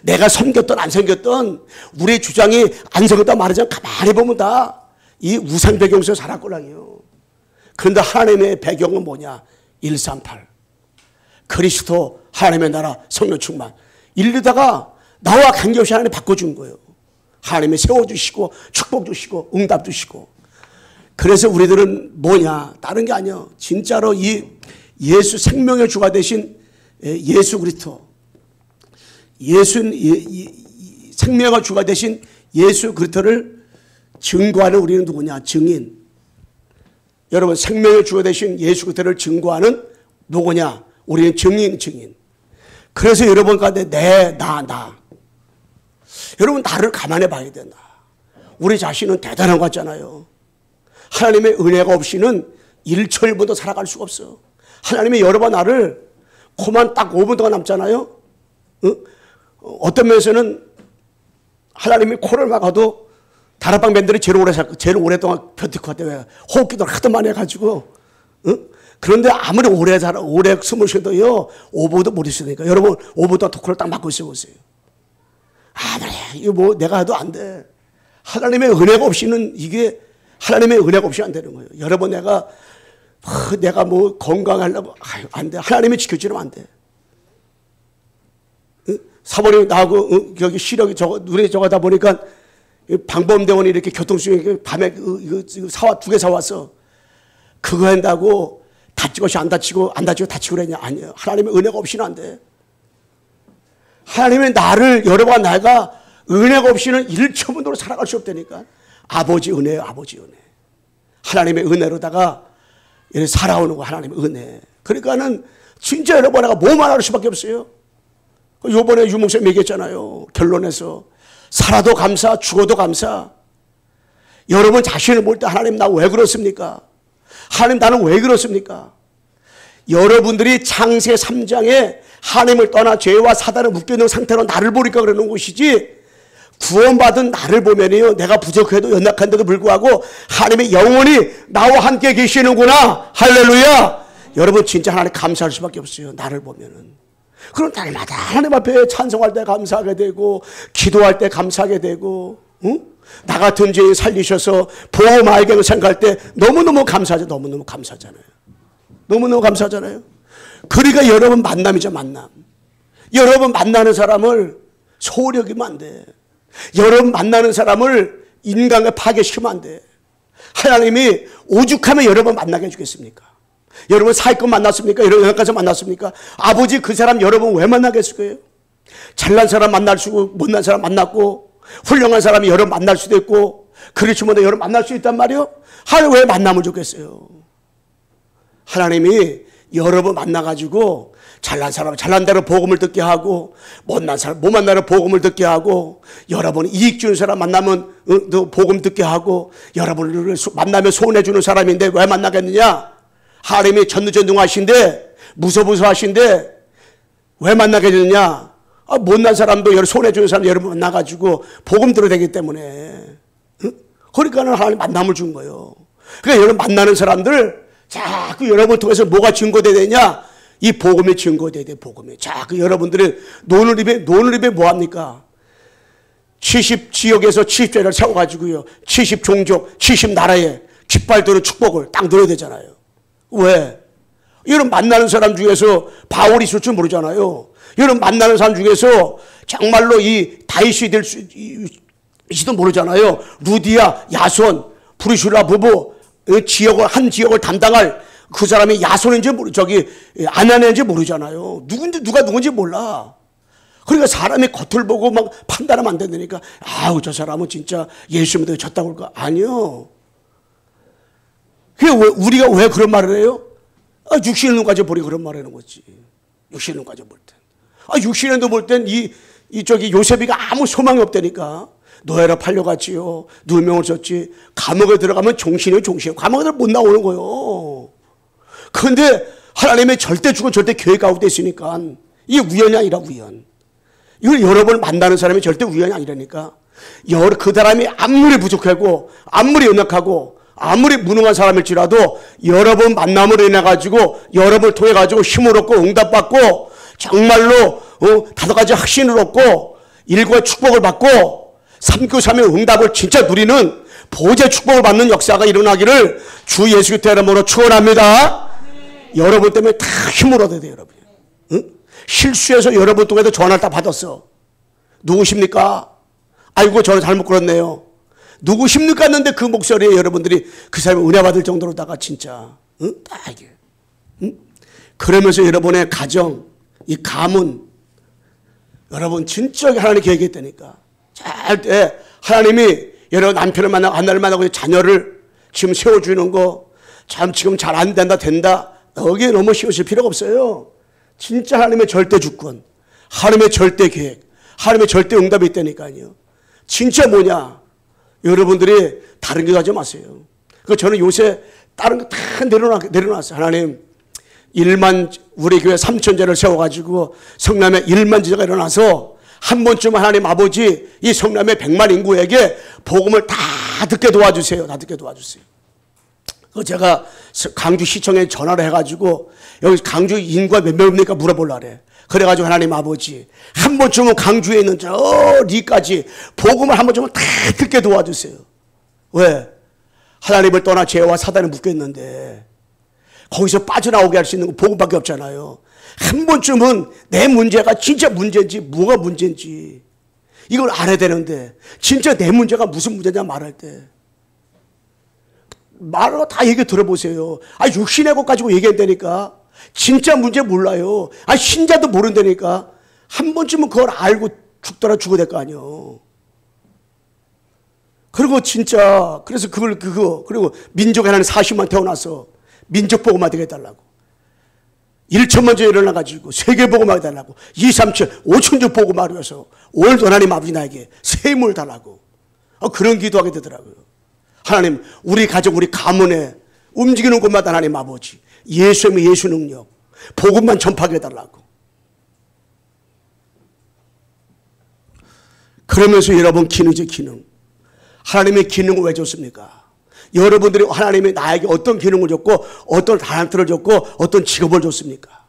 내가 섬겼던 안 섬겼던 우리 주장이 안 섬겼다 말하자면 가만히 보면 다 이 우상 배경 속에 살았거든요. 그런데 하나님의 배경은 뭐냐? 138. 그리스도 하나님의 나라 성령 충만. 이러다가 나와 관계없이 하나님 바꿔준 거예요. 하나님이 세워주시고 축복 주시고 응답 주시고. 그래서 우리들은 뭐냐? 다른 게 아니야. 진짜로 이 예수 생명의 주가 되신 예수 그리스도, 생명의 주가 되신 예수 그리스도를 증거하는 우리는 누구냐? 증인. 여러분, 생명의 주가 되신 예수 그리스도를 증거하는 누구냐? 우리는 증인. 그래서 여러분 가운데 나. 여러분, 나를 감안해 봐야 된다. 우리 자신은 대단한 것 같잖아요. 하나님의 은혜가 없이는 1초 1분도 살아갈 수가 없어. 하나님이 여러분 나를 코만 딱 5분 동안 남잖아요. 어떤 면에서는 하나님이 코를 막아도 다락방 밴들이 제일 오랫동안 버틸 것 같아요. 왜? 호흡기도를 하도 많이 해가지고. 그런데 아무리 오래 숨을 쉬어도요, 5분도 못 있으니까. 여러분, 5분 동안 토크를 딱 막고 있어 보세요. 이거 뭐 내가 해도 안 돼. 하나님의 은혜가 없이는 하나님의 은혜가 없이 안 되는 거예요. 여러분, 내가 뭐 건강하려고, 안 돼. 하나님이 지켜주면 안 돼. 사모님 나하고 여기 시력이 눈에 저거다 보니까 방범대원이 이렇게 교통수행 밤에 이거 2개 사왔어. 그거 한다고 다치고 안 다치고 그랬냐? 아니에요. 하나님의 은혜가 없이는 안 돼. 하나님의 여러분 내가 은혜가 없이는 1초분도 살아갈 수 없다니까. 아버지 은혜예요. 아버지 은혜. 하나님의 은혜로다가 이렇게 살아오는 거. 하나님의 은혜. 그러니까는 진짜 여러분 내가 뭐만 할 수밖에 없어요. 요번에 유목사님 얘기했잖아요. 결론에서 살아도 감사, 죽어도 감사. 여러분 자신을 볼 때 하나님 나 왜 그렇습니까? 하나님 나는 왜 그렇습니까? 여러분들이 창세 3장에 하나님을 떠나 죄와 사단을 묶여있는 상태로 나를 보니까 그러는 것이지, 구원받은 나를 보면요, 내가 부족해도 연약한데도 불구하고 하나님의 영원히 나와 함께 계시는구나. 할렐루야. 여러분 진짜 하나님 감사할 수밖에 없어요. 나를 보면은. 그럼 날마다 하나님 앞에 찬송할 때 감사하게 되고, 기도할 때 감사하게 되고, 나 같은 죄인 살리셔서 보호 말경을 생각할 때 너무너무 감사하죠. 너무너무 감사하잖아요. 너무너무 감사하잖아요. 그러니까 여러분 만남이죠. 만남. 여러분 만나는 사람을 소홀히 여기면 안 돼. 여러분 만나는 사람을 인간과 파괴시키면 안 돼. 하나님이 오죽하면 여러분 만나게 해주겠습니까? 여러분 사기꾼 만났습니까? 여러분 영양가서 만났습니까? 아버지 그 사람 여러분 왜 만나겠을 거예요? 잘난 사람 만날 수 있고 못난 사람 만났고, 훌륭한 사람이 여러분 만날 수도 있고, 그렇지만 여러분 만날 수 있단 말이에요. 하나님 왜 만나면 좋겠어요? 하나님이 여러분 만나가지고 잘난 사람 잘난 대로 복음을 듣게 하고, 못난 사람 못난 대로 복음을 듣게 하고, 여러분 이익 주는 사람 만나면 복음 듣게 하고, 여러분을 만나면 손해 주는 사람인데 왜 만나겠느냐? 하나님이 전능하신데 무서우하신데 왜 만나게 되느냐? 못난 사람도 손해 주는 사람 여러분 만나가지고 복음 들어야 되기 때문에. 그러니까는 하나님 만남을 준 거예요. 그러니까 여러분 만나는 사람들 자꾸 여러분을 통해서 뭐가 증거돼야 되냐? 이 복음이 증거돼야 돼. 복음이. 자꾸 여러분들이 노는 입에 뭐합니까? 70지역에서 70죄를 세워가지고요, 70종족 70나라에 깃발들은 축복을 딱 넣어야 되잖아요. 왜? 여러분 만나는 사람 중에서 바울이 있을 줄 모르잖아요. 여러분 만나는 사람 중에서 정말로 이 다윗이 될 수도 모르잖아요. 루디아, 야손, 브리슈라 부부, 한 지역을 담당할 그 사람이 야손인지 아나니인지 모르잖아요. 누가 누군지 몰라. 그러니까 사람이 겉을 보고 막 판단하면 안 된다니까. 아우, 저 사람은 진짜 예수 믿어 졌다고 그럴까? 아니요. 우리가 왜 그런 말을 해요? 육신의 눈까지 보리 그런 말을 하는 거지. 육신의 눈까지 볼 땐. 육신의 눈 볼 땐 저기 요셉이가 아무 소망이 없다니까. 노예로 팔려갔지요. 누명을 썼지. 감옥에 들어가면 종신이에요, 종신. 감옥에 들어 못 나오는 거예요. 그런데 하나님의 절대 주권, 절대 계획 가운데 있으니까 이게 우연이 아니라 우연. 이걸 여러 번 만나는 사람이 절대 우연이 아니라니까. 그 사람이 아무리 부족하고 아무리 연약하고 아무리 무능한 사람일지라도 여러 번 만남으로 인해 가지고 여러 번을 통해 가지고 힘을 얻고 응답받고 정말로 5가지 확신을 얻고 일과의 축복을 받고 3교삼의 응답을 진짜 누리는 보좌의 축복을 받는 역사가 일어나기를 주 예수 그리스도의 이름으로 축원합니다. 여러분 때문에 다 힘을 얻어야 돼요, 여러분. 응? 실수해서 여러분 통해서 전화를 다 받았어. 누구십니까? 아이고, 전화 잘못 걸었네요. 누구십니까? 했는데 그 목소리에 여러분들이 그 사람이 은혜 받을 정도로다가 진짜, 응? 딱 이게. 응? 그러면서 여러분의 가정, 이 가문, 여러분 진짜 하나님 계획했다니까. 잘 때 하나님이 여러분 남편을 만나고 하나를 만나고 자녀를 지금 세워주는 거 참 지금 잘 안 된다 된다. 여기에 너무 쉬우실 필요가 없어요. 진짜 하나님의 절대 주권, 하나님의 절대 계획, 하나님의 절대 응답이 있다니까요. 진짜 뭐냐? 여러분들이 다른 거 가지 마세요. 저는 요새 다른 거 다 내려놨어요. 하나님, 우리 교회 3천제를 세워가지고 성남에 1만 제자가 일어나서 한 번쯤 하나님 아버지 이 성남의 100만 인구에게 복음을 다 듣게 도와주세요. 다 듣게 도와주세요. 제가 강주시청에 전화를 해가지고 여기 강주 인구가 몇 명입니까 물어보려고 그래. 그래가지고 하나님 아버지 한 번쯤은 강주에 있는 저리까지 복음을 한 번쯤은 다 듣게 도와주세요. 왜? 하나님을 떠나 죄와 사단에 묶여있는데 거기서 빠져나오게 할 수 있는 건 복음밖에 없잖아요. 한 번쯤은 내 문제가 진짜 문제인지 뭐가 문제인지 이걸 알아야 되는데 진짜 내 문제가 무슨 문제냐 말할 때 말로 다 얘기 들어보세요. 육신의 것 가지고 얘기한다니까. 진짜 문제 몰라요. 신자도 모른다니까. 한 번쯤은 그걸 알고 죽더라 죽어야 될 거 아니에요. 그리고 진짜 그래서 그리고 민족에 하나님 40만 태어나서 민족 복음화 되게 해달라고. 1천만 주 일어나가지고 세계 복음화 해달라고. 2, 3, 7, 5천 주 복음화를 위해서 오늘도 하나님 아버지 나에게 새 힘을 달라고. 그런 기도하게 되더라고요. 하나님, 우리 가족, 우리 가문에 움직이는 곳마다 하나님 아버지 예수의 예수 능력 복음만 전파하게 해달라고. 그러면서 여러분 기능이죠, 기능. 하나님의 기능을 왜 줬습니까? 여러분들이 하나님이 나에게 어떤 기능을 줬고 어떤 달란트를 줬고 어떤 직업을 줬습니까?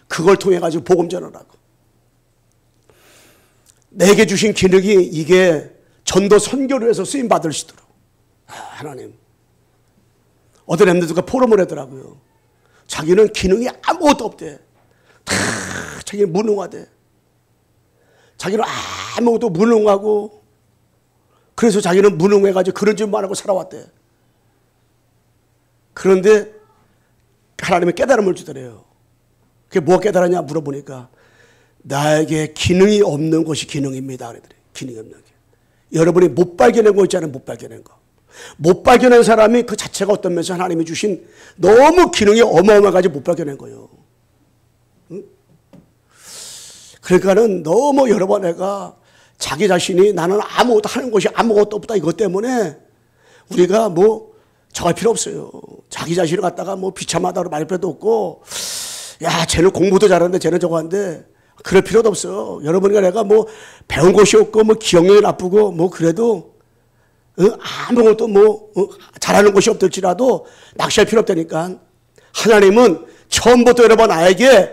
그걸 통해 가지고 복음 전하라고. 내게 주신 기능이 이게 전도 선교를 해서 쓰임 받으시도록. 하나님. 어떤 엠들가 포럼을 하더라고요. 자기는 기능이 아무것도 없대. 다 자기 무능하대. 자기는 아무것도 무능하고 그래서 자기는 무능해가지고 그런 짓만 하고 살아왔대. 그런데 하나님의 깨달음을 주더래요. 그게 뭐가 깨달았냐 물어보니까 나에게 기능이 없는 것이 기능입니다. 그러더래요. 기능이 없는 게. 여러분이 못 발견한 거 있잖아요. 못 발견한 거. 못 발견한 사람이 그 자체가 어떤 면에서 하나님이 주신 너무 기능이 어마어마해가지고 못 발견한 거예요. 응? 그러니까는 너무 여러 번 내가 자기 자신이 나는 아무것도 하는 것이 아무것도 없다 이것 때문에 우리가 저할 필요 없어요. 자기 자신을 갖다가 비참하다고 말할 필요도 없고 야 쟤는 공부도 잘하는데 쟤는 저거 하는데 그럴 필요도 없어. 여러분과 내가 배운 것이 없고 기억력이 나쁘고 그래도 아무것도 잘하는 것이 없을지라도 낚시할 필요 없다니까. 하나님은 처음부터 여러분 나에게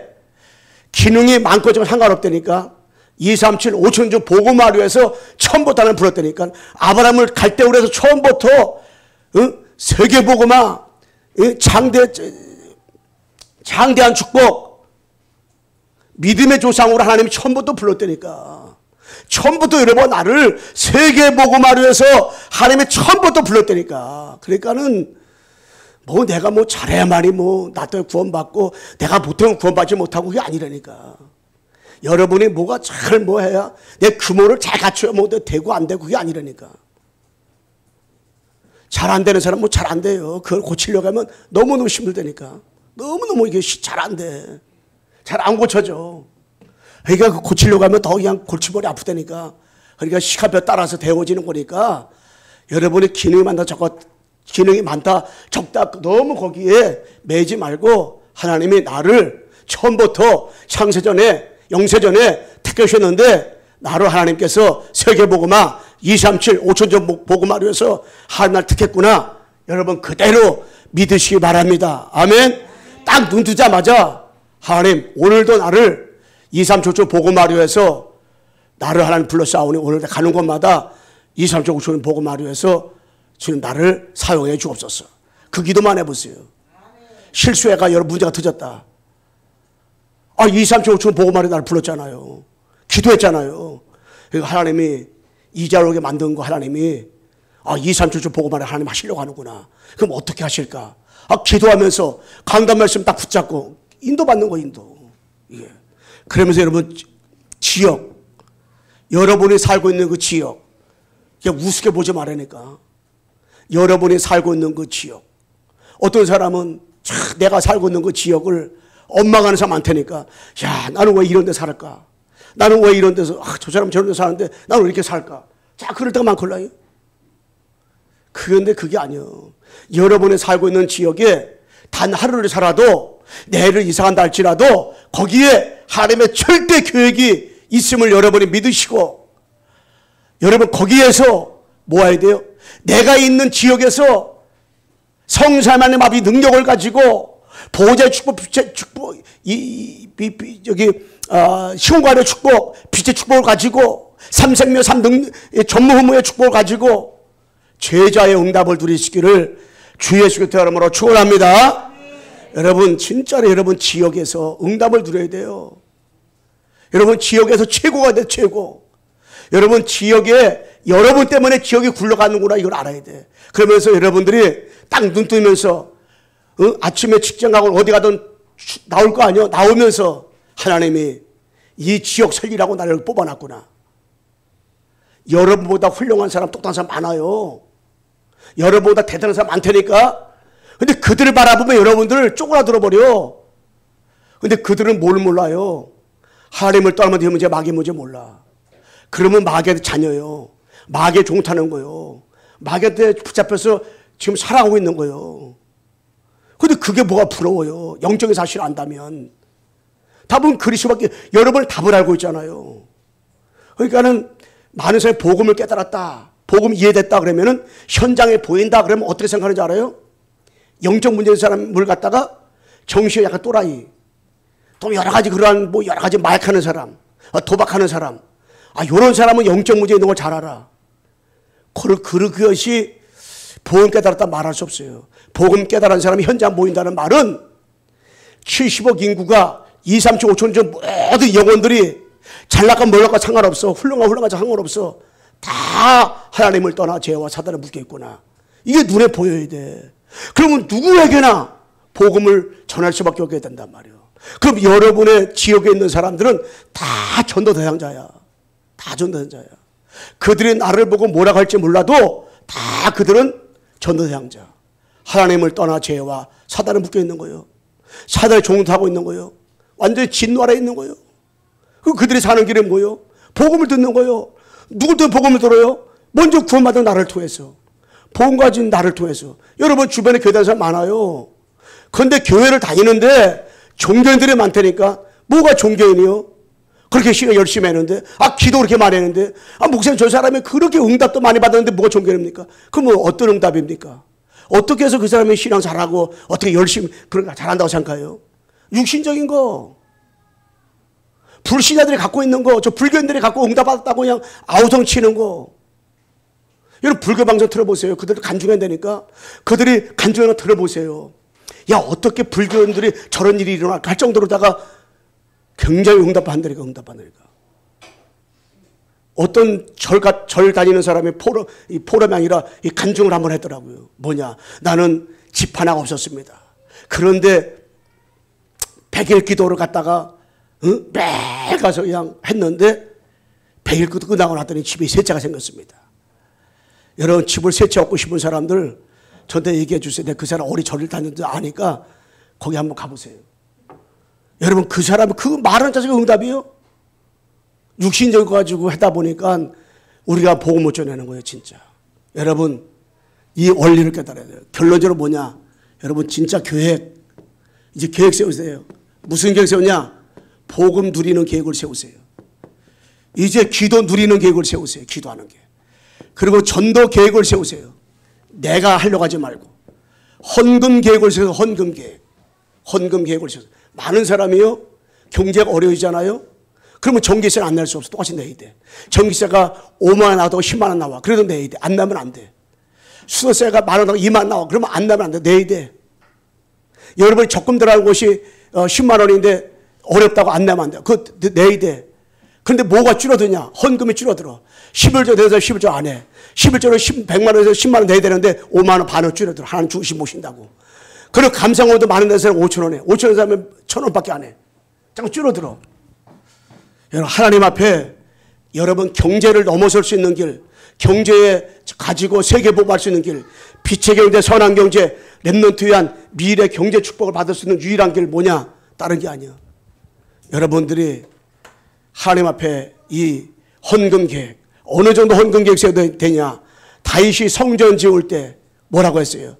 기능이 많고 좀 상관없다니까. 2, 3, 7, 5천 주 복음화를 위해서 처음부터 하나님 불렀다니까. 아브라함을 갈대우로 해서 처음부터 세계 복음화, 장대한 축복, 믿음의 조상으로 하나님이 처음부터 불렀다니까. 처음부터 여러분 나를 세계 복음화를 위해서 하나님이 처음부터 불렀다니까. 그러니까는 내가 잘해야만이 나 때문에 구원받고 내가 못하면 구원받지 못하고 그게 아니라니까. 여러분이 뭐가 잘 뭐 해야 내 규모를 잘 갖춰야 뭐 되고 안 되고 그게 아니라니까. 잘 안 되는 사람은 뭐 잘 안 돼요. 그걸 고치려고 하면 너무너무 힘들다니까. 너무너무 이게 잘 안 돼. 잘 안 고쳐져. 그러니까 고치려고 하면 더 그냥 골치머리 아프다니까. 그러니까 시간표 따라서 데워지는 거니까 여러분이 기능이 많다 적다 너무 거기에 매지 말고 하나님이 나를 처음부터 창세전에 영세전에 택하셨는데 나를 하나님께서 세계복음화 237 5천전 복음화를 위해서 하나님 날 택했구나. 여러분 그대로 믿으시기 바랍니다. 아멘. 딱 눈 뜨자마자 하나님 오늘도 나를 237조 복음화를 위해서 나를 하나님 불러싸오니 오늘 가는 곳마다 237조 5천전 복음화를 위해서 주님 나를 사용해 주옵소서. 그 기도만 해보세요. 실수해가 여러 문제가 터졌다. 237 5천 복음화를 나를 불렀잖아요. 기도했잖아요. 하나님이 이 자로게 만든 거 하나님이 237조 복음화를 하나님 하시려고 하는구나. 그럼 어떻게 하실까? 기도하면서 강단 말씀 딱 붙잡고 인도받는 거 인도. 예. 그러면서 여러분 지역 여러분이 살고 있는 그 지역 그냥 우습게 보지 말라니까. 여러분이 살고 있는 그 지역 어떤 사람은 내가 살고 있는 그 지역을 원망하는 사람 많다니까. 야 나는 왜 이런 데 살까? 나는 왜 이런 데서 저 사람 저런 데 사는데 나는 왜 이렇게 살까? 자 그럴 때가 많걸라요. 그런데 그게 아니요. 여러분이 살고 있는 지역에 단 하루를 살아도 내일을 이사간다 할지라도 거기에 하나님의 절대 계획이 있음을 여러분이 믿으시고 여러분 거기에서 모아야 돼요. 내가 있는 지역에서 성삼 하나님 앞이 능력을 가지고 보호자의 축복, 빛의 축복, 시온관의 축복, 빛의 축복을 가지고 삼생명 전무후무의 축복을 가지고 제자의 응답을 누리시기를 주 예수 그리스도의 이름으로 축원합니다. 여러분 진짜로 여러분 지역에서 응답을 누려야 돼요. 여러분 지역에서 최고가 돼 최고. 여러분 지역에 여러분 때문에 지역이 굴러가는구나 이걸 알아야 돼. 그러면서 여러분들이 딱 눈 뜨면서 아침에 직장 가고 어디 가든 나올 거 아니요. 나오면서 하나님이 이 지역 살리라고 나를 뽑아놨구나. 여러분보다 훌륭한 사람 똑똑한 사람 많아요. 여러분보다 대단한 사람 많다니까. 근데 그들을 바라보면 여러분들 쪼그라들어 버려. 근데 그들은 뭘 몰라요. 하나님을 떠나면 되면 이제 마귀 뭔지 몰라. 그러면 마귀의 자녀요. 마귀의 종타는 거요. 마귀한테 붙잡혀서 지금 살아가고 있는 거요. 근데 그게 뭐가 부러워요. 영적인 사실을 안다면. 답은 그리스도밖에. 여러분 답을 알고 있잖아요. 그러니까는 많은 사람이 복음을 깨달았다. 복음 이해됐다 그러면은 현장에 보인다 그러면 어떻게 생각하는지 알아요? 영적 문제인 사람을 갖다가 정신이 약간 또라이. 또 여러 가지 그러한 뭐 여러 가지 마약하는 사람, 도박하는 사람. 이런 사람은 영적 문제 있는 걸 잘 알아. 그것이 복음 깨달았다 말할 수 없어요. 복음 깨달은 사람이 현장 보인다는 말은 70억 인구가 2, 3, 7, 5천 전 모든 영혼들이 잘나가 몰라가 상관없어. 훌륭하지 상관없어. 다 하나님을 떠나 죄와 사단에 묶여 있구나. 이게 눈에 보여야 돼. 그러면 누구에게나 복음을 전할 수밖에 없게 된단 말이에요. 그럼 여러분의 지역에 있는 사람들은 다 전도 대상자야. 다 전도 대상자야. 그들이 나를 보고 뭐라고 할지 몰라도 다 그들은 전도 대상자. 하나님을 떠나 죄와 사단에 묶여 있는 거예요. 사단에 종노하고 있는 거예요. 완전히 진노 아래 있는 거예요. 그들이 사는 길은 뭐예요? 복음을 듣는 거예요. 누굴 때문에 복음을 들어요? 먼저 구원받은 나를 통해서. 복음 가진 나를 통해서. 여러분 주변에 교회 다니는 사람 많아요. 그런데 교회를 다니는데 종교인들이 많다니까. 뭐가 종교인이요? 그렇게 시간 열심히 했는데, 기도 그렇게 많이 했는데, 목사님 저 사람이 그렇게 응답도 많이 받았는데 뭐가 종교입니까? 그럼 어떤 응답입니까? 어떻게 해서 그 사람이 신앙 잘하고 어떻게 열심히 그런 잘한다고 생각해요? 육신적인 거. 불신자들이 갖고 있는 거, 저 불교인들이 갖고 응답받았다고 그냥 아우성 치는 거. 여러분 불교 방송 들어보세요. 그들 간증한다니까. 그들이 간증하는 거 들어보세요. 야 어떻게 불교인들이 저런 일이 일어날까 할 정도로다가 굉장히 응답한다니까. 어떤 절 다니는 사람이 포럼이 아니라 이 간증을 한번 했더라고요. 뭐냐. 나는 집 하나가 없었습니다. 그런데 100일 기도를 갖다가 매일 가서 그냥 했는데 100일 끝나고 났더니 집에 셋째가 생겼습니다. 여러분 집을 셋째 얻고 싶은 사람들 저한테 얘기해 주세요. 내가 그 사람 어디 저를 다녔는지 아니까 거기 한번 가보세요. 여러분 그 사람은 그 말하는 자체가 응답이요. 육신적 가지고 하다 보니까 우리가 복음 못 전하는 거예요. 진짜. 여러분 이 원리를 깨달아야 돼요. 결론적으로 뭐냐. 여러분 진짜 계획. 이제 계획 세우세요. 무슨 계획 세우냐. 복음 누리는 계획을 세우세요. 이제 기도 누리는 계획을 세우세요. 기도하는 게. 그리고 전도 계획을 세우세요. 내가 하려고 하지 말고. 헌금 계획을 세워서 헌금 계획. 헌금 계획을 세워서. 많은 사람이요. 경제가 어려워지잖아요. 그러면 전기세는 안 낼 수 없어. 똑같이 내야 돼. 전기세가 5만 원 나와도 10만 원 나와. 그래도 내야 돼. 안 나면 안 돼. 수도세가 만 원 나와 2만 원 나와. 그러면 안 나면 안 돼. 내야 돼. 여러분이 적금 들어가는 곳이 10만 원인데 어렵다고 안 내면 안 돼. 그거 내야 돼. 그런데 뭐가 줄어드냐? 헌금이 줄어들어. 11조 돼서 11조 안 해. 11조로 100만 원에서 10만 원 내야 되는데 5만 원 반을 줄어들어. 하나는 주시 모신다고. 그리고 감상원도 많은 데서 5천 원에. 5천 원 사면 1,000 원밖에 안 해. 잠깐 줄어들어. 여러분 하나님 앞에 여러분 경제를 넘어설 수 있는 길, 경제에 가지고 세계 보고할 수 있는 길, 빛의 경제, 선한 경제, 렘넌트 위한 미래 경제 축복을 받을 수 있는 유일한 길 뭐냐? 다른 게 아니야. 여러분들이 하나님 앞에 이 헌금 계획, 어느 정도 헌금 계획 세워야 되냐? 다윗이 성전 지을 때 뭐라고 했어요?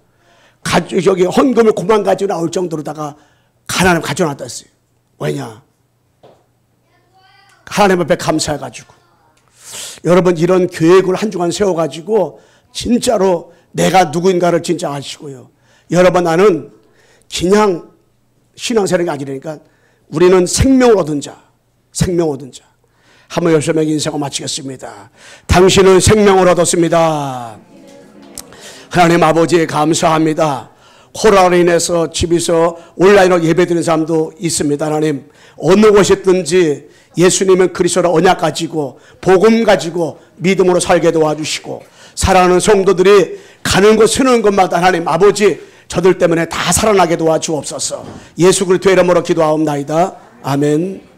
여기 헌금을 9만 가지고 나올 정도로다가 가난을 가져놨다 했어요. 왜냐? 하나님 앞에 감사해가지고. 여러분 이런 계획을 한 주간 세워가지고 진짜로 내가 누구인가를 진짜 아시고요. 여러분 나는 그냥 신앙생활이 아니라니까 우리는 생명을 얻은 자. 생명 얻은 자. 한번 열심히 인사하고 마치겠습니다. 당신은 생명을 얻었습니다. 하나님 아버지 감사합니다. 코로나로 인해서 집에서 온라인으로 예배드리는 사람도 있습니다. 하나님 어느 곳이든지 예수님은 그리스도로 언약 가지고 복음 가지고 믿음으로 살게 도와주시고 사랑하는 성도들이 가는 곳 서는 곳마다 하나님 아버지 저들 때문에 다 살아나게 도와주옵소서. 예수 그리스도의 이름으로 기도하옵나이다. 아멘.